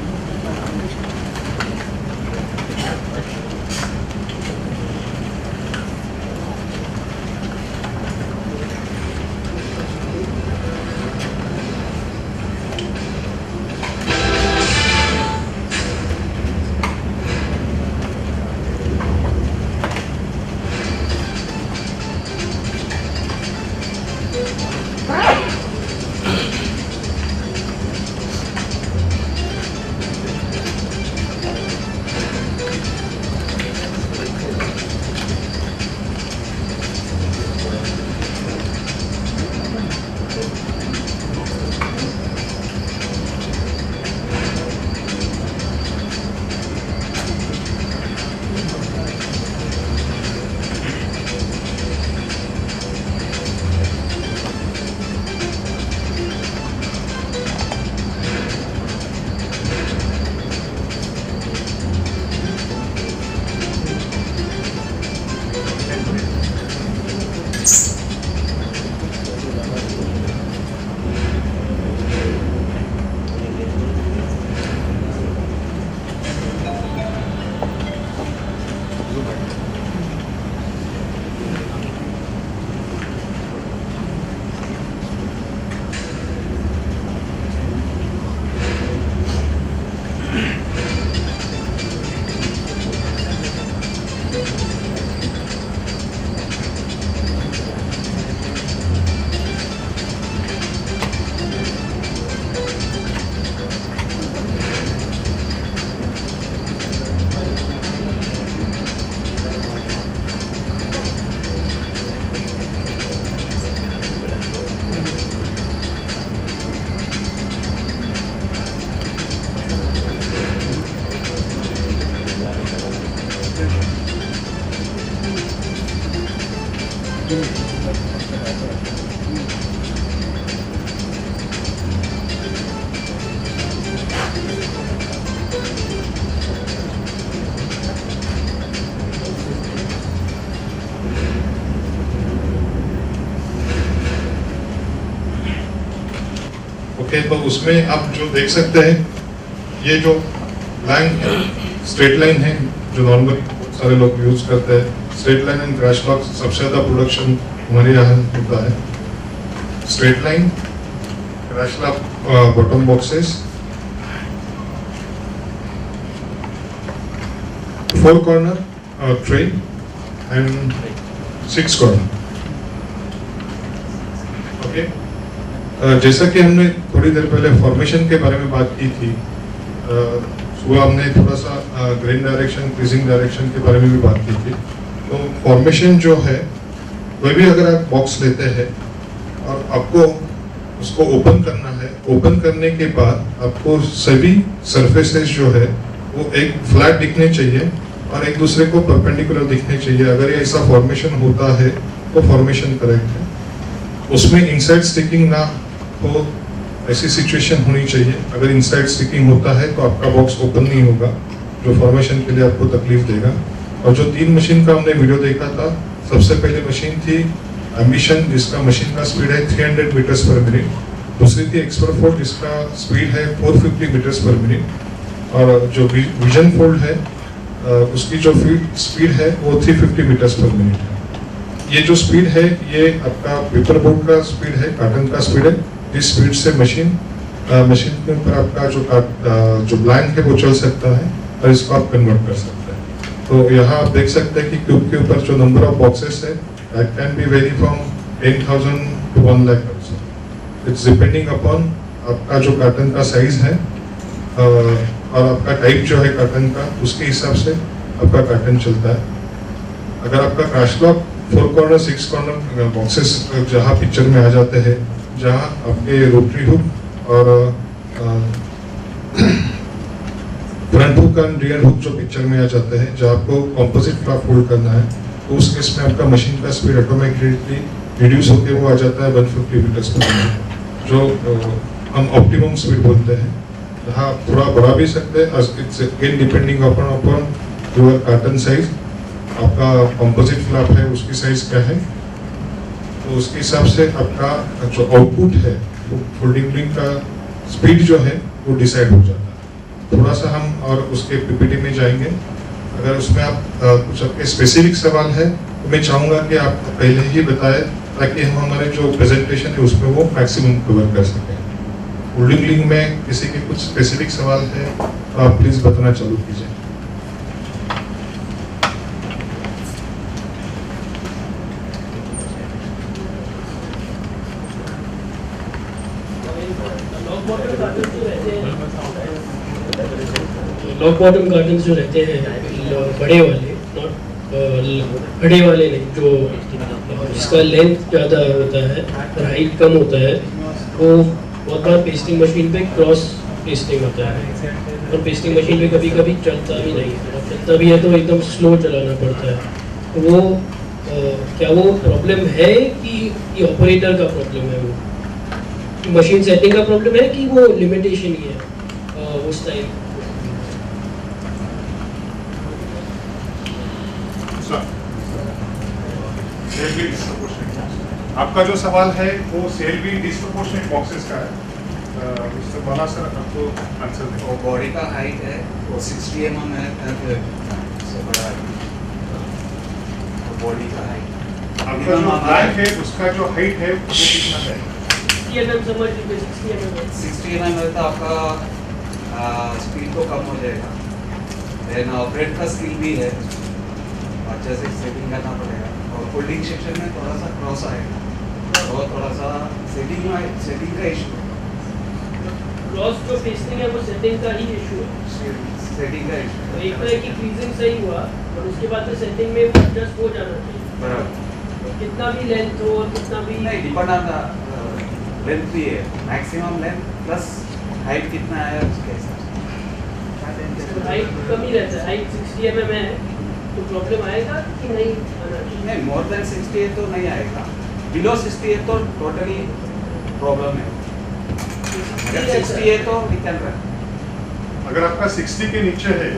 S2: ओके, तो उसमें आप जो देख सकते हैं ये जो लाइन स्ट्रेट लाइन है जो नॉर्मली सारे लोग यूज करते हैं। Straight line and crash lock सबसे ज़्यादा प्रोडक्शन हमारे यहाँ होता है। Straight line, crash lock bottom boxes, 4 corner tray and 6 corner. Okay, जैसा कि हमने थोड़ी देर पहले फॉर्मेशन के बारे में बात की थी, सुबह हमने थोड़ा सा ग्रेन डायरेक्शन, क्रीजिंग डायरेक्शन के बारे में भी बात की थी। तो फॉर्मेशन जो है, कोई भी अगर आप बॉक्स लेते हैं और आपको उसको ओपन करना है, ओपन करने के बाद आपको सभी सरफेसेस जो है वो एक फ्लैट दिखने चाहिए और एक दूसरे को परपेंडिकुलर दिखने चाहिए। अगर ये ऐसा फॉर्मेशन होता है तो फॉर्मेशन करेक्ट है। उसमें इनसाइड स्टिकिंग ना हो, ऐसी सिचुएशन होनी चाहिए। अगर इनसाइड स्टिकिंग होता है तो आपका बॉक्स ओपन नहीं होगा, जो फॉर्मेशन के लिए आपको तकलीफ देगा। और जो 3 मशीन का हमने वीडियो देखा था, सबसे पहले मशीन थी एम्बिशन, जिसका मशीन का स्पीड है 300 मीटर्स पर मिनट। दूसरी थी एक्सपर्ट फोल्ड, जिसका स्पीड है 450 मीटर्स पर मिनट। और जो विजन फोल्ड है उसकी जो स्पीड है वो 350 मीटर्स पर मिनट है। ये जो स्पीड है ये आपका पेपर बोर्ड का स्पीड है, कार्टन का स्पीड है। इस स्पीड से मशीन मशीन के ऊपर आपका जो ब्लैंक है वो चल सकता है और इसको आप कन्वर्ट कर सकते हैं। तो यहाँ आप देख सकते हैं कि क्यूब के ऊपर जो नंबर ऑफ बॉक्सेस है that can be very from 10,000 to 1 lakh also. It's depending upon आपका जो कार्टन का साइज है और आपका टाइप जो है कार्टन का, उसके हिसाब से आपका कार्टन चलता है। अगर आपका crash lock 4 corner 6 corner boxes जहाँ पिक्चर में आ जाते हैं, जहाँ आपके रोटरी हुक और front hook and rear hook जो पिक्चर में आ जाते हैं, जहाँ आपको कॉम्पोजिट फ्लैप होल्ड करना है, तो उस केस में आपका मशीन का स्पीड ऑटोमेटिकली रिड्यूस होकर वो आ जाता है 150 मीटर्स पर मिनट, जो हम ऑप्टिमम स्पीड बोलते हैं। हाँ, थोड़ा बढ़ा भी सकते हैं, it's again depending upon your carton size, आपका कॉम्पोजिट फ्लैप है उसकी साइज क्या है, तो उसके हिसाब से आपका जो आउटपुट है वो फोल्डिंग लिंक का स्पीड जो है वो डिसाइड हो जाता है। थोड़ा सा हम और उसके पीपीटी में जाएंगे। अगर उसमें आप कुछ आपके स्पेसिफिक सवाल है तो मैं चाहूँगा कि आप पहले ही बताएं, ताकि हम हमारे जो प्रेजेंटेशन है उसमें वो मैक्सिमम कवर कर सकें। फोल्डिंग लिंक में किसी के कुछ स्पेसिफिक सवाल है तो आप प्लीज़ बताना चालू कीजिए।
S3: लॉक बॉटम कार्टन्स जो रहते हैं बड़े वाले, नॉट बड़े वाले नहीं, जो जिसका लेंथ ज़्यादा होता है और हाइट कम होता है, वो बहुत बार पेस्टिंग मशीन पे क्रॉस पेस्टिंग होता है और पेस्टिंग मशीन पे कभी कभी चलता भी नहीं है, और चलता भी है तो एकदम स्लो चलाना पड़ता है। तो वो क्या वो प्रॉब्लम है कि ये ऑपरेटर का प्रॉब्लम है, वो मशीन सेटिंग का प्रॉब्लम है कि वो लिमिटेशन ही है उस टाइम?
S2: सेल बी डिस्प्रोपोर्शनेट, आपका जो सवाल है वो सेल बी डिस्प्रोपोर्शनेट बॉक्सेस का है। मिस्टर बाला सर आपको आंसर दें।
S4: वो बॉडी का हाइट है वो 60 mm है, से बड़ा है बॉडी का हाइट।
S2: आपका जो ब्लैंक है उसका जो हाइट है वो कितना है?
S3: 60 mm समझ लीजिए, 60 mm
S4: 60 mm है तो आपका स्पीड तो कम हो जाएगा, लेकिन ऑपरेट का स्किल भी है, अच्छे से सेटिंग करना पड़ेगा। और फोल्डिंग सेक्शन में थोड़ा सा क्रॉस आएगा और थोड़ा सा सेटिंग का इशू है।
S3: क्रॉस जो पेस्टिंग है वो सेटिंग का ही इशू है।
S4: सेटिंग का इशू
S3: तो एक तरह की क्रीजिंग सही हुआ और उसके बाद में सेटिंग में एडजस्ट हो जाना चाहिए।
S4: बराबर,
S3: तो कितना भी लेंथ हो और कितना भी
S4: नहीं डिपेंड ऑन लेंथ भी है, मैक्सिमम लेंथ प्लस हाइट कितना है उसके हिसाब से।
S3: हाइट कम ही रहता है, हाइट 60 mm है तो प्रॉब्लम आएगा कि नहीं आना चाहिए?
S4: नहीं, मोर देन 60 तो नहीं आएगा, बिलो 60 तो टोटली प्रॉब्लम है। अगर 60 है तो वी कैन रन।
S2: अगर आपका 60 के नीचे है,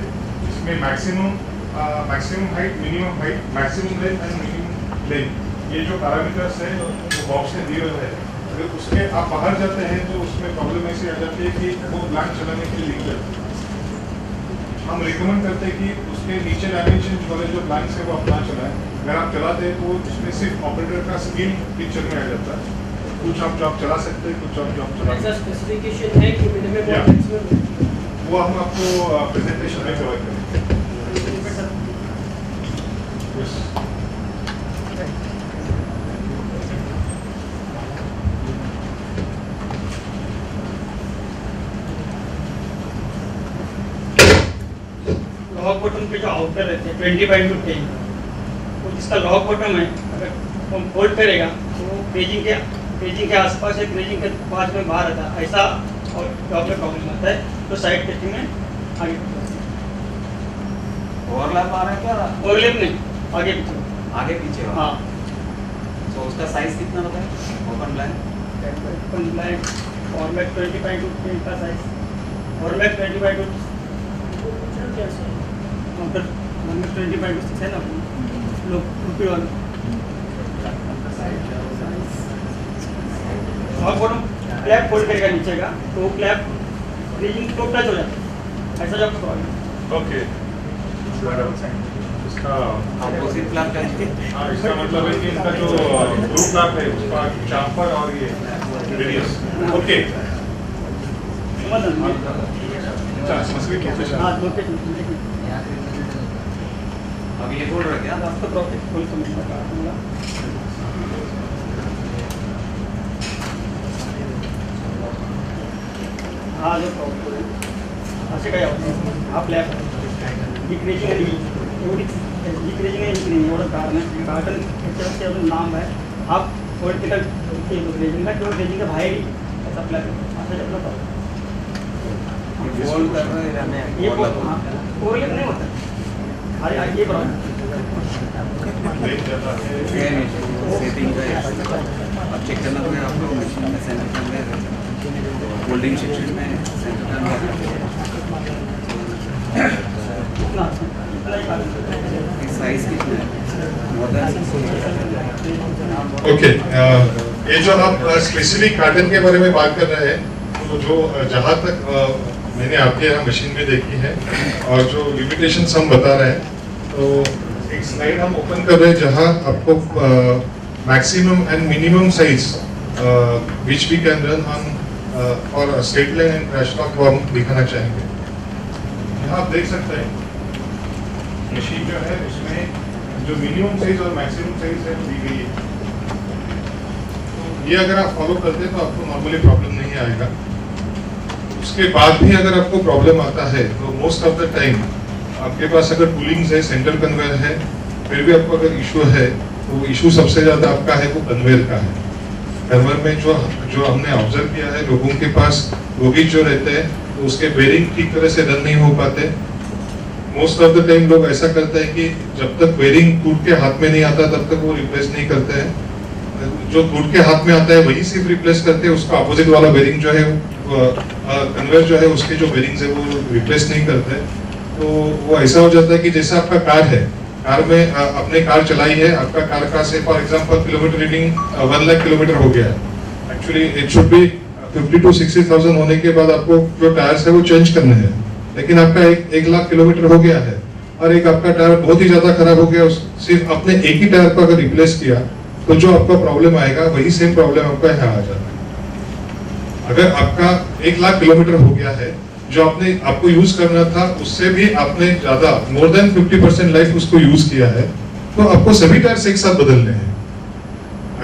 S2: इसमें maximum height, minimum height, maximum length and minimum length, ये जो पैरामीटर्स है वो बॉक्स में दिए हुए हैं। अगर उसके आप बाहर जाते हैं तो उसमें प्रॉब्लम ऐसी आ जाती है कि वो ब्लैंक चलाने के लिए लिख जाते हैं। हम रिकमेंड करते हैं कि उसके नीचे डायमेंशन वाले जो ब्लैंक्स है वो आप ना चलाएं। अगर आप चलाते हैं तो उसमें सिर्फ ऑपरेटर का स्किल पिक्चर में आ जाता है। कुछ आप जॉब चला सकते हैं, कुछ आप जॉब चला
S3: ऐसा
S2: सकते
S3: स्पेसिफिकेशन है कि मिनिमम
S2: Yeah.
S3: और मैक्सिमम?
S2: हैं। वो हम आपको प्रेजेंटेशन में कवर करेंगे। Yes.
S9: लॉक बटन पे जो आउटर रहते हैं 20/10, तो जिसका लॉक बटन है अगर हम होल्ड करेगा तो वो पेजिंग के आसपास या पेजिंग के पास में बाहर आता है, ऐसा और जॉब में प्रॉब्लम आता है। तो साइड टेस्टिंग में आगे
S4: ओवरलैप आ रहा है क्या?
S9: ओवरलैप नहीं, आगे पीछे।
S4: आगे पीछे वाला।
S9: हाँ,
S4: तो उसका साइज कितना होता है ओपन ब्लैंक?
S9: फॉर्मेट 20/10 का साइज, फॉर्मेट 20/10
S3: कैसे?
S9: काउंटर 20/6 है ना, लोग रुपये वाला लॉक बटन क्लैप फोल्ड करेगा नीचे का, तो क्लैप रीजिंग तो टच हो जाता है, ऐसा जब प्रॉब्लम।
S2: ओके, इसका
S4: ऑपोजिट फ्लैप का
S2: हाँ, इसका मतलब है कि इसका जो ग्रुप फ्लैप है उसका चापर और ये रेडियस। ओके,
S9: हाँ लोकेशन
S4: अब ये बोल रहे क्या
S9: रास्ता प्रॉफिट फुल समझ हाँ जो असे काय आपल्या डिक्रेजिंग आणि एवढी डिक्रेजिंग आणि एवढं कारण त्याच्यावरती अजून लांब आहे हा पोलिटिकल ग्रेजिंगला किंवा ग्रेजिंगच्या बाहेरही त्याचा आपल्या असं
S4: बोल कर रहे हैं
S9: ये कोरिलेट नहीं होता अरे ये प्रॉब्लम
S4: सेटिंग का अब चेक करना पड़ेगा आपको मशीन में सेंटर कन्वेयर होल्डिंग सेक्शन में सेंटर कन्वेयर साइज कितना है मोर देन
S2: ओके ये जो आप स्पेसिफिक कार्टन के बारे में बात कर रहे हैं तो जो जहाँ तक मैंने आपके यहाँ मशीन में देखी है और जो लिमिटेशंस हम बता रहे हैं तो एक स्लाइड हम ओपन कर रहे हैं जहाँ आपको maximum and minimum size which we can run on और straight line and crash lock को हम दिखाना चाहेंगे। यहाँ आप देख सकते हैं मशीन जो है उसमें जो मिनिमम साइज और मैक्सिमम साइज है वो दी गई है। तो ये अगर आप फॉलो करते हैं तो आपको नॉर्मली प्रॉब्लम नहीं आएगा। उसके बाद भी अगर आपको प्रॉब्लम आता है तो मोस्ट ऑफ द टाइम आपके पास अगर कूलिंग्स है सेंटर कन्वेयर है फिर भी आपको अगर इशू है तो इशू सबसे ज़्यादा आपका है वो कन्वेयर का है। कन्वेयर में जो हमने ऑब्जर्व किया है लोगों के पास बोगीज जो रहते हैं तो उसके बेरिंग ठीक तरह से रन नहीं हो पाते। मोस्ट ऑफ द टाइम लोग ऐसा करते हैं कि जब तक बेरिंग टूट के हाथ में नहीं आता तब तक वो रिप्लेस नहीं करते हैं। जो टूट के हाथ में आता है वही सिर्फ रिप्लेस करते हैं, उसका अपोजिट वाला बेरिंग जो है कन्वेयर जो है उसके जो बेरिंग्स है वो रिप्लेस नहीं करते। तो वो ऐसा हो जाता है कि जैसे आपका कार है, कार में आपने कार चलाई है, आपका कार का से for example kilometre reading 1 lakh kilometre हो गया है। Actually it should be 50 to 60,000 होने के बाद आपको जो टायर्स है वो चेंज करने हैं, लेकिन आपका 1 लाख किलोमीटर हो गया है और एक आपका टायर बहुत ही ज्यादा खराब हो गया। सिर्फ आपने एक ही टायर को अगर रिप्लेस किया तो जो आपका प्रॉब्लम आएगा वही सेम प्रॉब्लम आपका यहाँ आ जाता है। अगर आपका 1 लाख किलोमीटर हो गया है, जो आपको यूज करना था उससे भी आपने ज्यादा मोर देन 50% लाइफ उसको यूज किया है, तो आपको सभी टायर्स एक साथ बदलने हैं।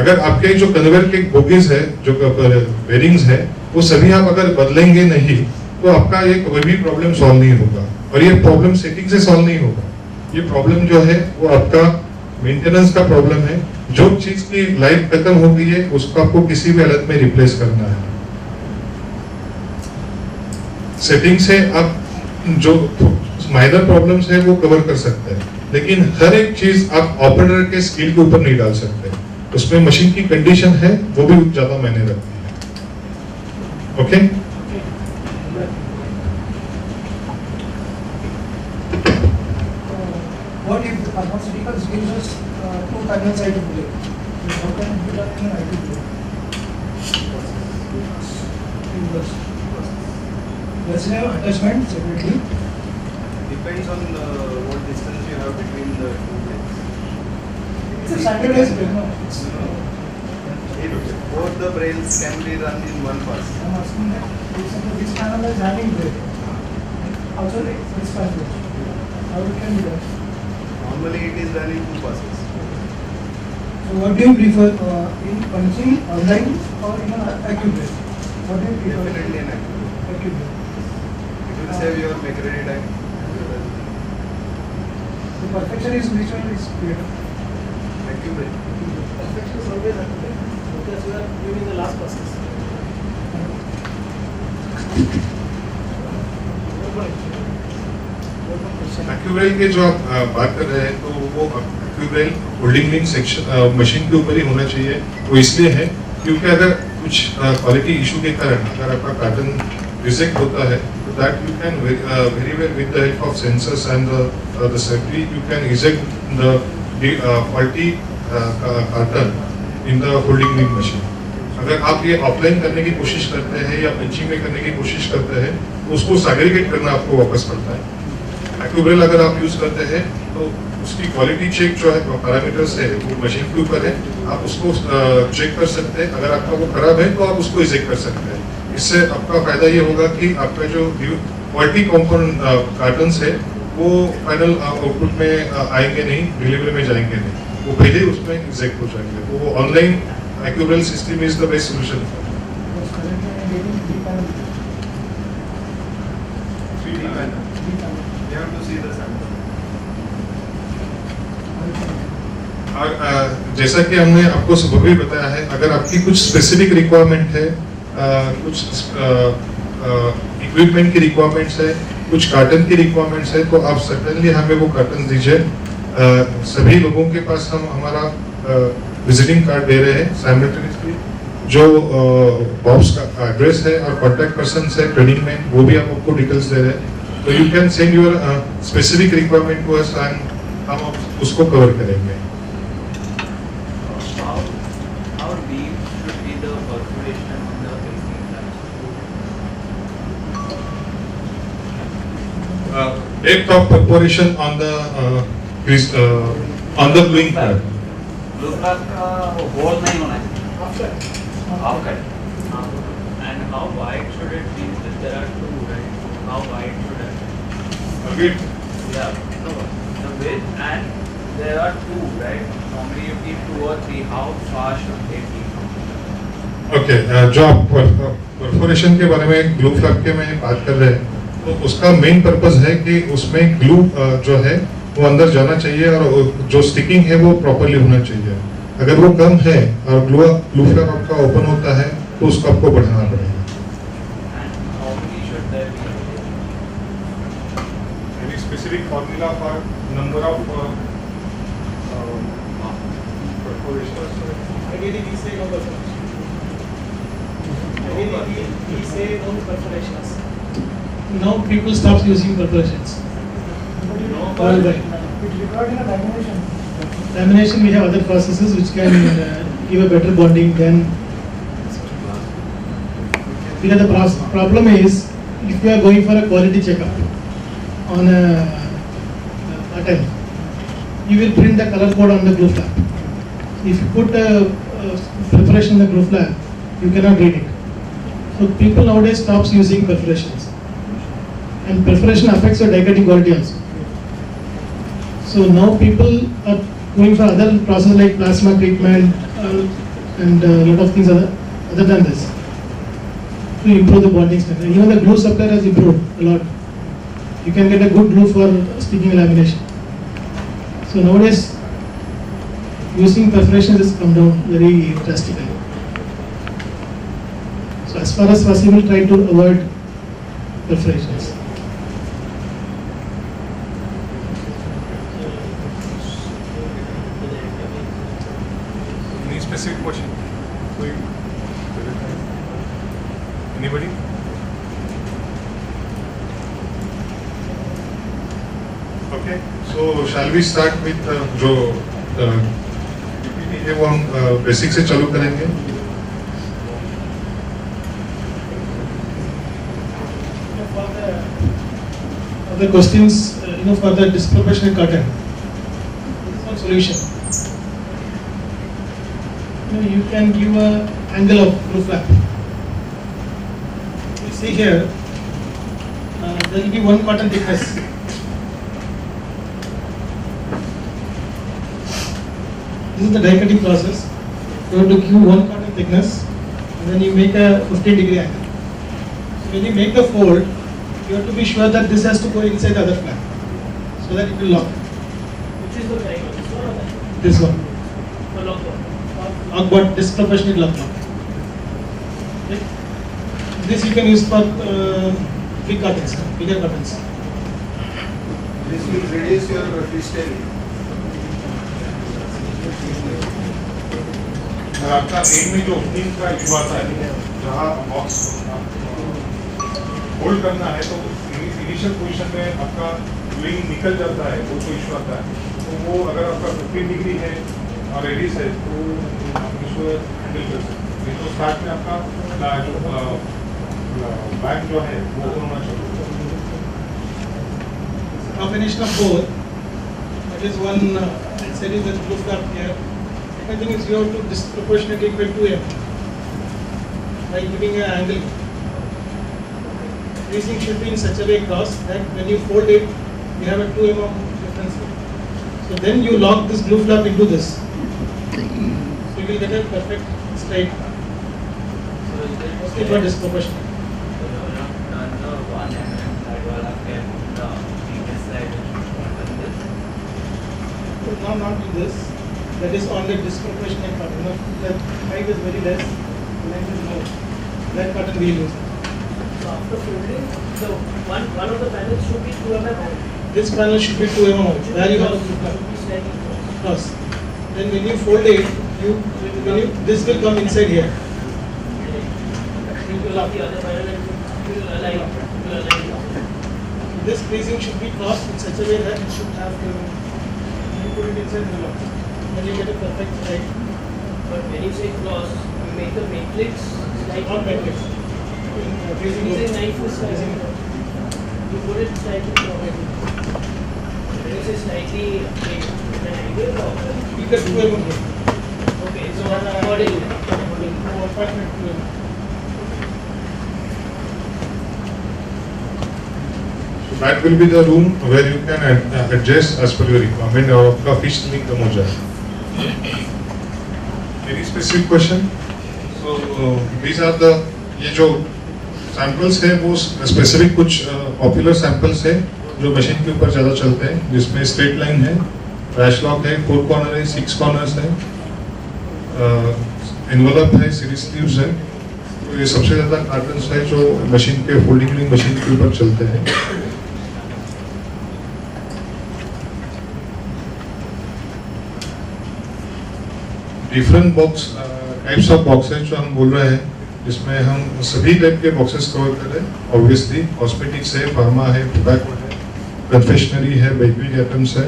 S2: अगर आपके जो कन्वेयर के बोगीज है, जो बेरिंग्स है, वो सभी आप अगर बदलेंगे नहीं तो आपका ये कोई भी प्रॉब्लम सॉल्व नहीं होगा और ये प्रॉब्लम सेटिंग से सॉल्व नहीं होगा। ये प्रॉब्लम जो है वो आपका मेंटेनेंस का प्रॉब्लम है। जो चीज की लाइफ खत्म हो गई है उसको आपको किसी भी हालत में रिप्लेस करना है। सेटिंग से आप जो माइनर प्रॉब्लम्स है वो कवर कर सकते हैं, लेकिन हर एक चीज आप ऑपरेटर के स्किल के ऊपर नहीं डाल सकते। उसमें मशीन की कंडीशन है वो भी ज्यादा मायने रखती है। Okay
S10: What if the pharmaceuticals gives us two panel side of blade? How can it be done in an IT blade? Does it have attachment separately?
S8: Depends on what distance you have between the two blades.
S10: It's a standardized blade, no?
S8: Both the brails can be run in one pass.
S10: I'm asking that if suppose this panel is having blade, also this panel, how it can be done?
S8: Normally it is done in 2 passes.
S10: So what do you prefer, in punching, online or in an acute? What do you prefer?
S8: Definitely an acute.
S10: Acute.
S8: It will save your machinery time.
S10: The perfection is which one is clear?
S8: Acute.
S10: Perfection is always acute because you are doing the last process.
S2: एक्यूब्रेल के जो आप बात कर रहे हैं तो वो एक्यूब्रेल holding link section machine के ऊपर ही होना चाहिए। वो इसलिए है क्योंकि अगर कुछ क्वालिटी इशू के कारण अगर आपका कार्टन रिजेक्ट होता है तो that you can very well with the help of sensors and the surgery you can eject the faulty carton in the holding link machine. अगर आप ये ऑफलाइन करने की कोशिश करते हैं या पंचिंग में करने की कोशिश करते हैं तो उसको सैग्रीगेट करना आपको वापस पड़ता है। एक्यूब्रेल अगर आप यूज करते हैं तो उसकी क्वालिटी चेक जो है पैरामीटर्स है वो मशीन के ऊपर है, आप उसको चेक कर सकते हैं। अगर आपका वो खराब है तो आप उसको इजेक्ट कर सकते हैं। इससे आपका फायदा ये होगा कि आपका जो क्वालिटी कंपोनेंट कार्टन्स है वो फाइनल आउटपुट में आएंगे नहीं, डिलीवरी में जाएंगे नहीं, वो पहले उसमें एग्जैक्ट हो जाएंगे। तो वो online accrual system is the best solution. और जैसा कि हमने आपको सुबह भी बताया है, अगर आपकी कुछ स्पेसिफिक रिक्वायरमेंट है, कुछ इक्विपमेंट की रिक्वायरमेंट्स है, कुछ कार्टन की रिक्वायरमेंट्स है, तो आप सर्टेनली हमें वो कार्टन दीजिए। सभी लोगों के पास हम हमारा विजिटिंग कार्ड दे रहे हैं साइमल्टेनियसली, जो बॉस का एड्रेस है और कॉन्टैक्ट पर्सन है ट्रेनिंग में, वो भी हम आपको डिटेल्स दे रहे हैं। तो you can send your specific requirement to us and हम उसको कवर करेंगे।
S6: How deep should be the perforation on the facing flaps?
S2: Depth of perforation on the gluing pad.
S4: Blue flap का होल नहीं होना चाहिए, half cut.
S6: And how wide should it be? There are two, right? How wide should it be?
S2: Again,
S6: Yeah, no, the width and there are two, right? Normally you keep 2 or 3. How far should they be?
S2: Okay, जो आप perforation के बारे में glue flap के में बात कर रहे हैं, तो उसका मेन पर्पस है कि उसमें ग्लू जो है वो अंदर जाना चाहिए और जो स्टिकिंग है वो प्रॉपर्ली होना चाहिए। अगर वो कम है और ग्लू फ्लैप आपका ओपन होता है तो उसको आपको बढ़ाना पड़ेगा।
S6: And how many should there be?
S2: Any specific formula for number of perforations?
S7: Ideally, we say no perforations. Ideally, we say no perforations. Now people stop using perforations. Worldwide.
S10: It's required in a lamination.
S7: Lamination, we have other processes which can give a better bonding than. Because the problem is, if you are going for a quality checkup on a pattern, you will print the color code on the glue flap. If you put a perforation in the glue flap, you cannot read it. So people nowadays stops using perforations, and perforation affects your die cutting quality also. So now people are going for other processes like plasma treatment and a lot of things other than this to improve the bonding strength. And even the glue supply has improved a lot. You can get a good glue for sticking lamination. So nowadays using perforation has come down very drastically. So as far as possible, try to avoid perforations.
S2: Any specific question? Anybody? Okay, so shall we start with जो PPT है वो हम basic से चालू करेंगे।
S7: The questions, for the disproportionate cotton, there is one solution. You can give a angle of glue flap. You see here, there will be one cotton thickness. This is the die cutting process. You have to give one cotton thickness, and then you make a 15-degree angle. So when you make the fold, you have to be sure that this has to go inside the other flap, so that it will lock.
S3: Which is the correct one? This one or that?
S7: This one.
S3: The lock one.
S7: Lock, but disproportionate lock. Okay. This you can use for big curtains, bigger curtains.
S5: This will reduce your freestyle.
S2: और आपका and में जो opening का issue आता है, जहाँ box hold करना है, तो इनिशियल पोजीशन में आपका ग्लूइंग निकल जाता है, वो तो इशू आता है। तो वो अगर आपका 15 डिग्री है और रेडियस है तो आप इसको हैंडल कर सकते हैं। तो स्टार्ट में आपका जो बैक जो है वो होना चाहिए।
S7: Combination of both. That is one series that glue flap here. Second thing is you have to disproportionately equal 2M by giving an angle creasing should be in such a way cross that when you fold it, you have a 2 mm difference. So then you lock this glue flap into this. So you will get a perfect straight.
S6: So is it
S7: Mostly for disproportion.
S6: So you have done the 1 mm side wall up here, the previous side is on this.
S7: So now not in this. That is on the disproportionate pattern. No, the height is very less, length is more. That pattern we use.
S3: So after folding, so one of the panels should be 2 mm out.
S7: This panel should be 2 mm out. Where you have
S3: Should
S7: to
S3: be slightly cross.
S7: cross. Then when you fold it, this will come inside here.
S3: You will have the other panel and you will align.
S7: This creasing should be crossed in such a way that it should have the, you put it inside the lock. Then you get a perfect height.
S3: But when you say cross, you make the matrix slightly
S7: Not matrix. Creasing
S3: Using
S7: look.
S3: knife is slightly you put it slightly cross. When you say slightly an angle or
S7: You get 2 mm here.
S3: okay, so accordingly.
S7: 1.2 mm.
S2: So that will be the room where you can adjust as per your requirement और आपका fish link कम हो जाए. Any specific question? So these are the ये जो samples है वो specific कुछ popular samples है जो मशीन के ऊपर ज़्यादा चलते हैं, जिसमें स्ट्रेट लाइन है, रैश लॉक है, 4 कॉर्नर है, 6 कॉर्नर्स है, एनवलप है, सीरीज स्लीव्स है. तो ये सबसे ज़्यादा पैटर्न्स है जो मशीन के फोल्डिंग मशीन के ऊपर चलते हैं. Different box types of boxes जो हम बोल रहे हैं, जिसमें हम सभी टाइप के बॉक्सेस कवर कर रहे हैं. ऑब्वियसली कॉस्मेटिक्स है, फार्मा है, टोबैको है, कन्फेक्शनरी है, बेकरी आइटम्स है,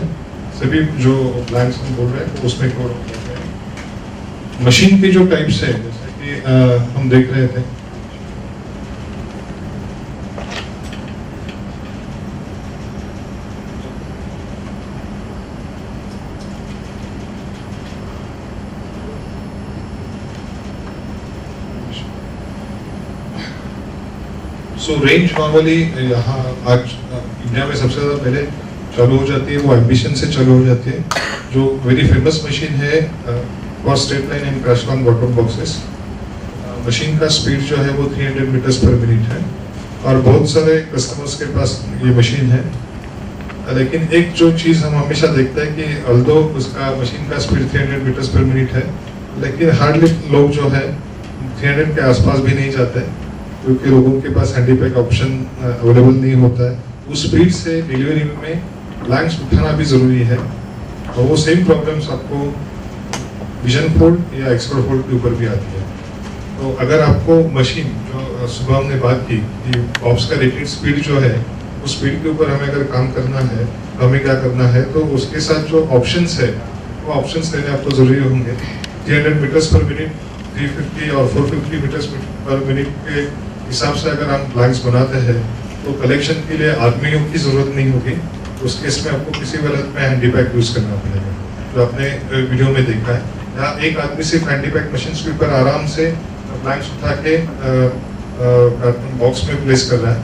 S2: सभी जो ब्लैंक्स हम बोल रहे हैं तो उसमें कवर करते हैं. मशीन के जो टाइप्स है जैसे कि हम देख रहे थे, सो रेंज नॉर्मली यहाँ आज इंडिया में सबसे ज़्यादा पहले चालू हो जाती है, वो एम्बिशन से चालू हो जाती है, जो वेरी फेमस मशीन है for straight line and crash long bottom boxes. Machine का स्पीड जो है वो 300 मीटर्स पर मिनट है और बहुत सारे कस्टमर्स के पास ये मशीन है. लेकिन एक जो चीज़ हम हमेशा देखते हैं कि अल्दो उसका मशीन का स्पीड 300 मीटर्स पर मिनट है, लेकिन हार्डली लोग जो है 300 के आसपास भी नहीं जाते क्योंकि लोगों के पास हैंडीपैक ऑप्शन अवेलेबल नहीं होता है. उस स्पीड से डिलीवरी में ब्लैंक्स उठाना भी ज़रूरी है और वो सेम प्रॉब्लम्स आपको विजन फोल्ड या एक्सपर्ट फोल्ड के ऊपर भी आती है. तो अगर आपको मशीन जो सुबह हमने बात की कि बॉक्स का रेटेड स्पीड जो है उस स्पीड के ऊपर हमें अगर काम करना है तो हमें क्या करना है, तो उसके साथ जो ऑप्शंस है वो ऑप्शंस लेने आपको ज़रूरी होंगे. 300 मीटर्स पर मिनट, 350 और 450 मीटर्स पर मिनट के हिसाब से अगर हम ब्लैंक्स बनाते हैं तो कलेक्शन के लिए आदमियों की ज़रूरत नहीं होगी. उस केस में आपको किसी वजह में हैंडीपैक यूज़ करना पड़ेगा, जो आपने वीडियो में देखा है. यहाँ एक आदमी सिर्फ हैंडीपैक मशीन के ऊपर आराम से ब्लैंक्स उठा के बॉक्स में प्लेस कर रहा है.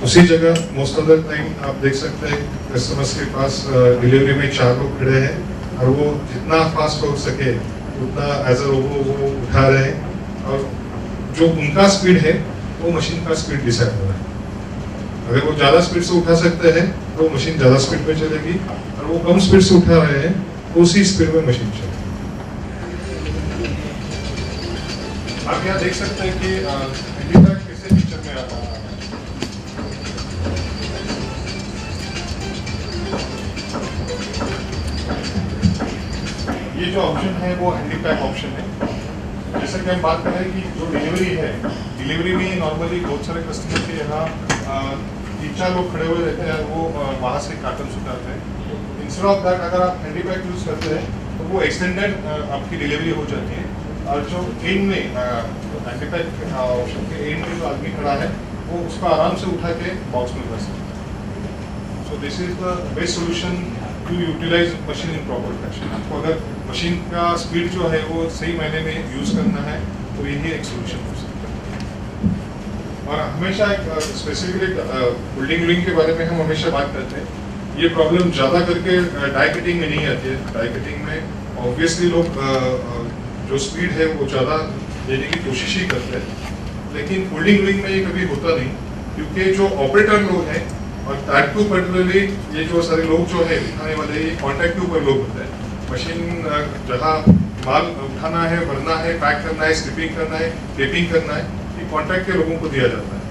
S2: उसी जगह मोस्ट ऑफ द टाइम आप देख सकते हैं कस्टमर्स के पास डिलीवरी में 4 लोग खड़े हैं और वो जितना फास्ट हो सके उतना एज अ रोबो वो उठा रहे हैं और जो उनका स्पीड है वो मशीन का स्पीड डिसाइड हो रहा है. अगर वो ज़्यादा स्पीड से उठा सकते हैं तो मशीन ज़्यादा स्पीड में चलेगी और वो कम स्पीड से उठा रहे हैं तो उसी स्पीड में मशीन चलेगी. आप यहाँ देख सकते हैं कि हैंडीपैक कैसे पिक्चर में आता है. ये जो ऑप्शन है वो हैंडीपैक ऑप्शन है. जैसे कि हम बात कर रहे हैं कि जो डिलीवरी है, डिलीवरी में नॉर्मली बहुत सारे कस्टमर के यहाँ 3-4 लोग खड़े हुए रहते हैं, वो वहाँ से कार्टन उतारते हैं. इंस्टेड ऑफ दैट अगर आप हैंडीपैक यूज़ करते हैं तो वो एक्सटेंडेड आपकी डिलीवरी हो जाती है और जो एंड में हैंडीपैक ऑप्शन के एंड में जो आदमी खड़ा है वो उसको आराम से उठा के बॉक्स में रख सकते हैं. So this is the best solution to utilize machine in proper fashion. आपको अगर मशीन का स्पीड जो है वो सही मायने में यूज़ करना है तो यही एक सोल्यूशन हो सकता है. और हमेशा एक स्पेसिफिकली बिल्डिंग लिंक के बारे में हम हमेशा बात करते हैं। ये प्रॉब्लम ज़्यादा करके डाई कटिंग में नहीं आती है। डाई कटिंग में ऑब्वियसली लोग जो स्पीड है वो ज़्यादा देने की कोशिश ही करते हैं, लेकिन फोल्डिंग लिंक में ये कभी होता नहीं, क्योंकि जो ऑपरेटर लोग हैं और दैट टू पर्टिकुलरली ये जो सारे लोग जो है उठाने वाले, ये कॉन्टैक्ट के ऊपर लोग होते हैं। मशीन जहाँ माल उठाना है, भरना है, पैक करना है, स्ट्रिपिंग करना है, टेपिंग करना है, ये कॉन्ट्रैक्ट के लोगों को दिया जाता है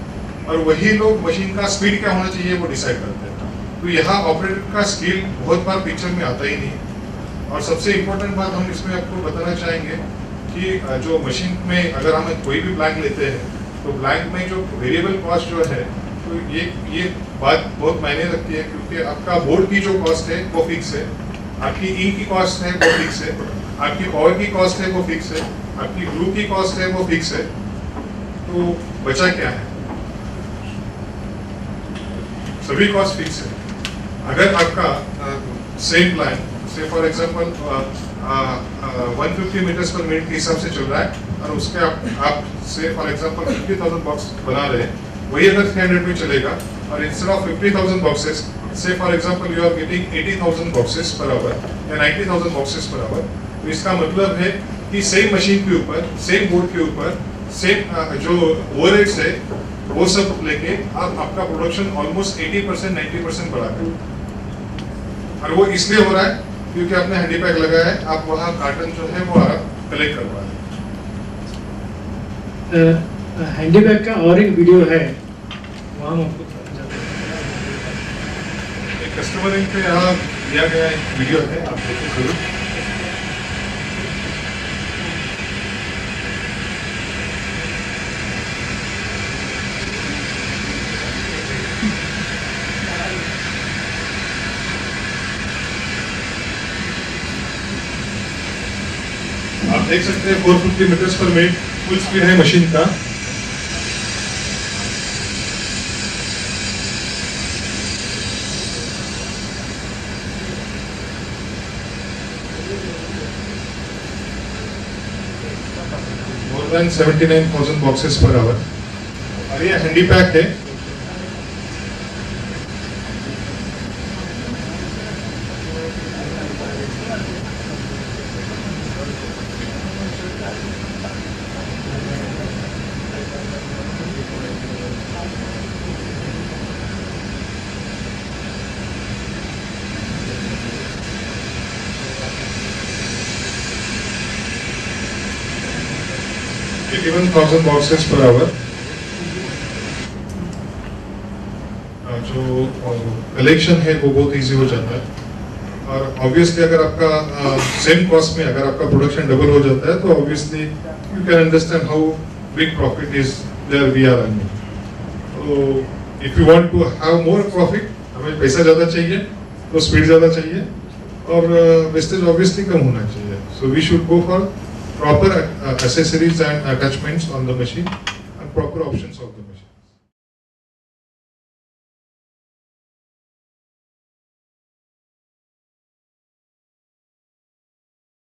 S2: और वही लोग मशीन का स्पीड क्या होना चाहिए वो डिसाइड करते हैं। तो यहाँ ऑपरेटर का स्किल बहुत बार पिक्चर में आता ही नहीं। और सबसे इम्पोर्टेंट बात हम इसमें आपको बताना चाहेंगे कि जो मशीन में अगर हम कोई भी ब्लैंक लेते हैं तो ब्लैंक में जो वेरिएबल कॉस्ट जो है, तो ये बात बहुत मायने रखती है, क्योंकि आपका बोर्ड की जो कॉस्ट है वो फिक्स है, आपकी इंक की कॉस्ट है वो फिक्स है, आपकी पावर की कॉस्ट है वो फिक्स है, आपकी ग्लू की कॉस्ट है वो फिक्स है। तो बचा क्या है? सभी कॉस्ट फिक्स है। अगर आपका सेम प्लान से for example 150 meters per minute के हिसाब से चल रहा है और उसके आप से फॉर एग्जांपल 50,000 बॉक्स बना रहे हैं, वही अगर 300 में चलेगा और इंस्टेड ऑफ 50,000 बॉक्सेस से for example you are getting 80,000 boxes per hour या 90,000 बॉक्सेस पर आवर, तो इसका मतलब है कि सेम मशीन के ऊपर, सेम बोर्ड के ऊपर, सेम जो ओवरहेड्स है वो सब लेके आपका प्रोडक्शन ऑलमोस्ट 80% 90% बढ़ा है। और वो इसलिए हो रहा है क्योंकि आपने हैंडी पैक लगाया है, आप वहाँ कार्टन जो है वो आप कलेक्ट करवा रहे हैं।
S3: हैंडी बैग का और एक वीडियो है, वहाँ हम आपको
S2: एक कस्टमर लिंक पे यहाँ दिया गया एक वीडियो है, आप देखिए जरूर। आप देख सकते हैं 450 meters per minute full speed है मशीन का। More than 79,000 boxes per hour. और ये हैंडी पैक है। $81,000 बॉक्सेस पर आवर। जो कलेक्शन है वो बहुत इजी हो जाता है और ऑब्वियसली अगर आपका सेम कॉस्ट में अगर आपका प्रोडक्शन डबल हो जाता है तो obviously you can understand how big profit is there we are earning. तो if you want to have more profit, हमें पैसा ज़्यादा चाहिए तो स्पीड ज़्यादा चाहिए और वेस्टेज ऑब्वियसली कम होना चाहिए। So we should go for proper accessories and attachments on the machine and proper options of the machine.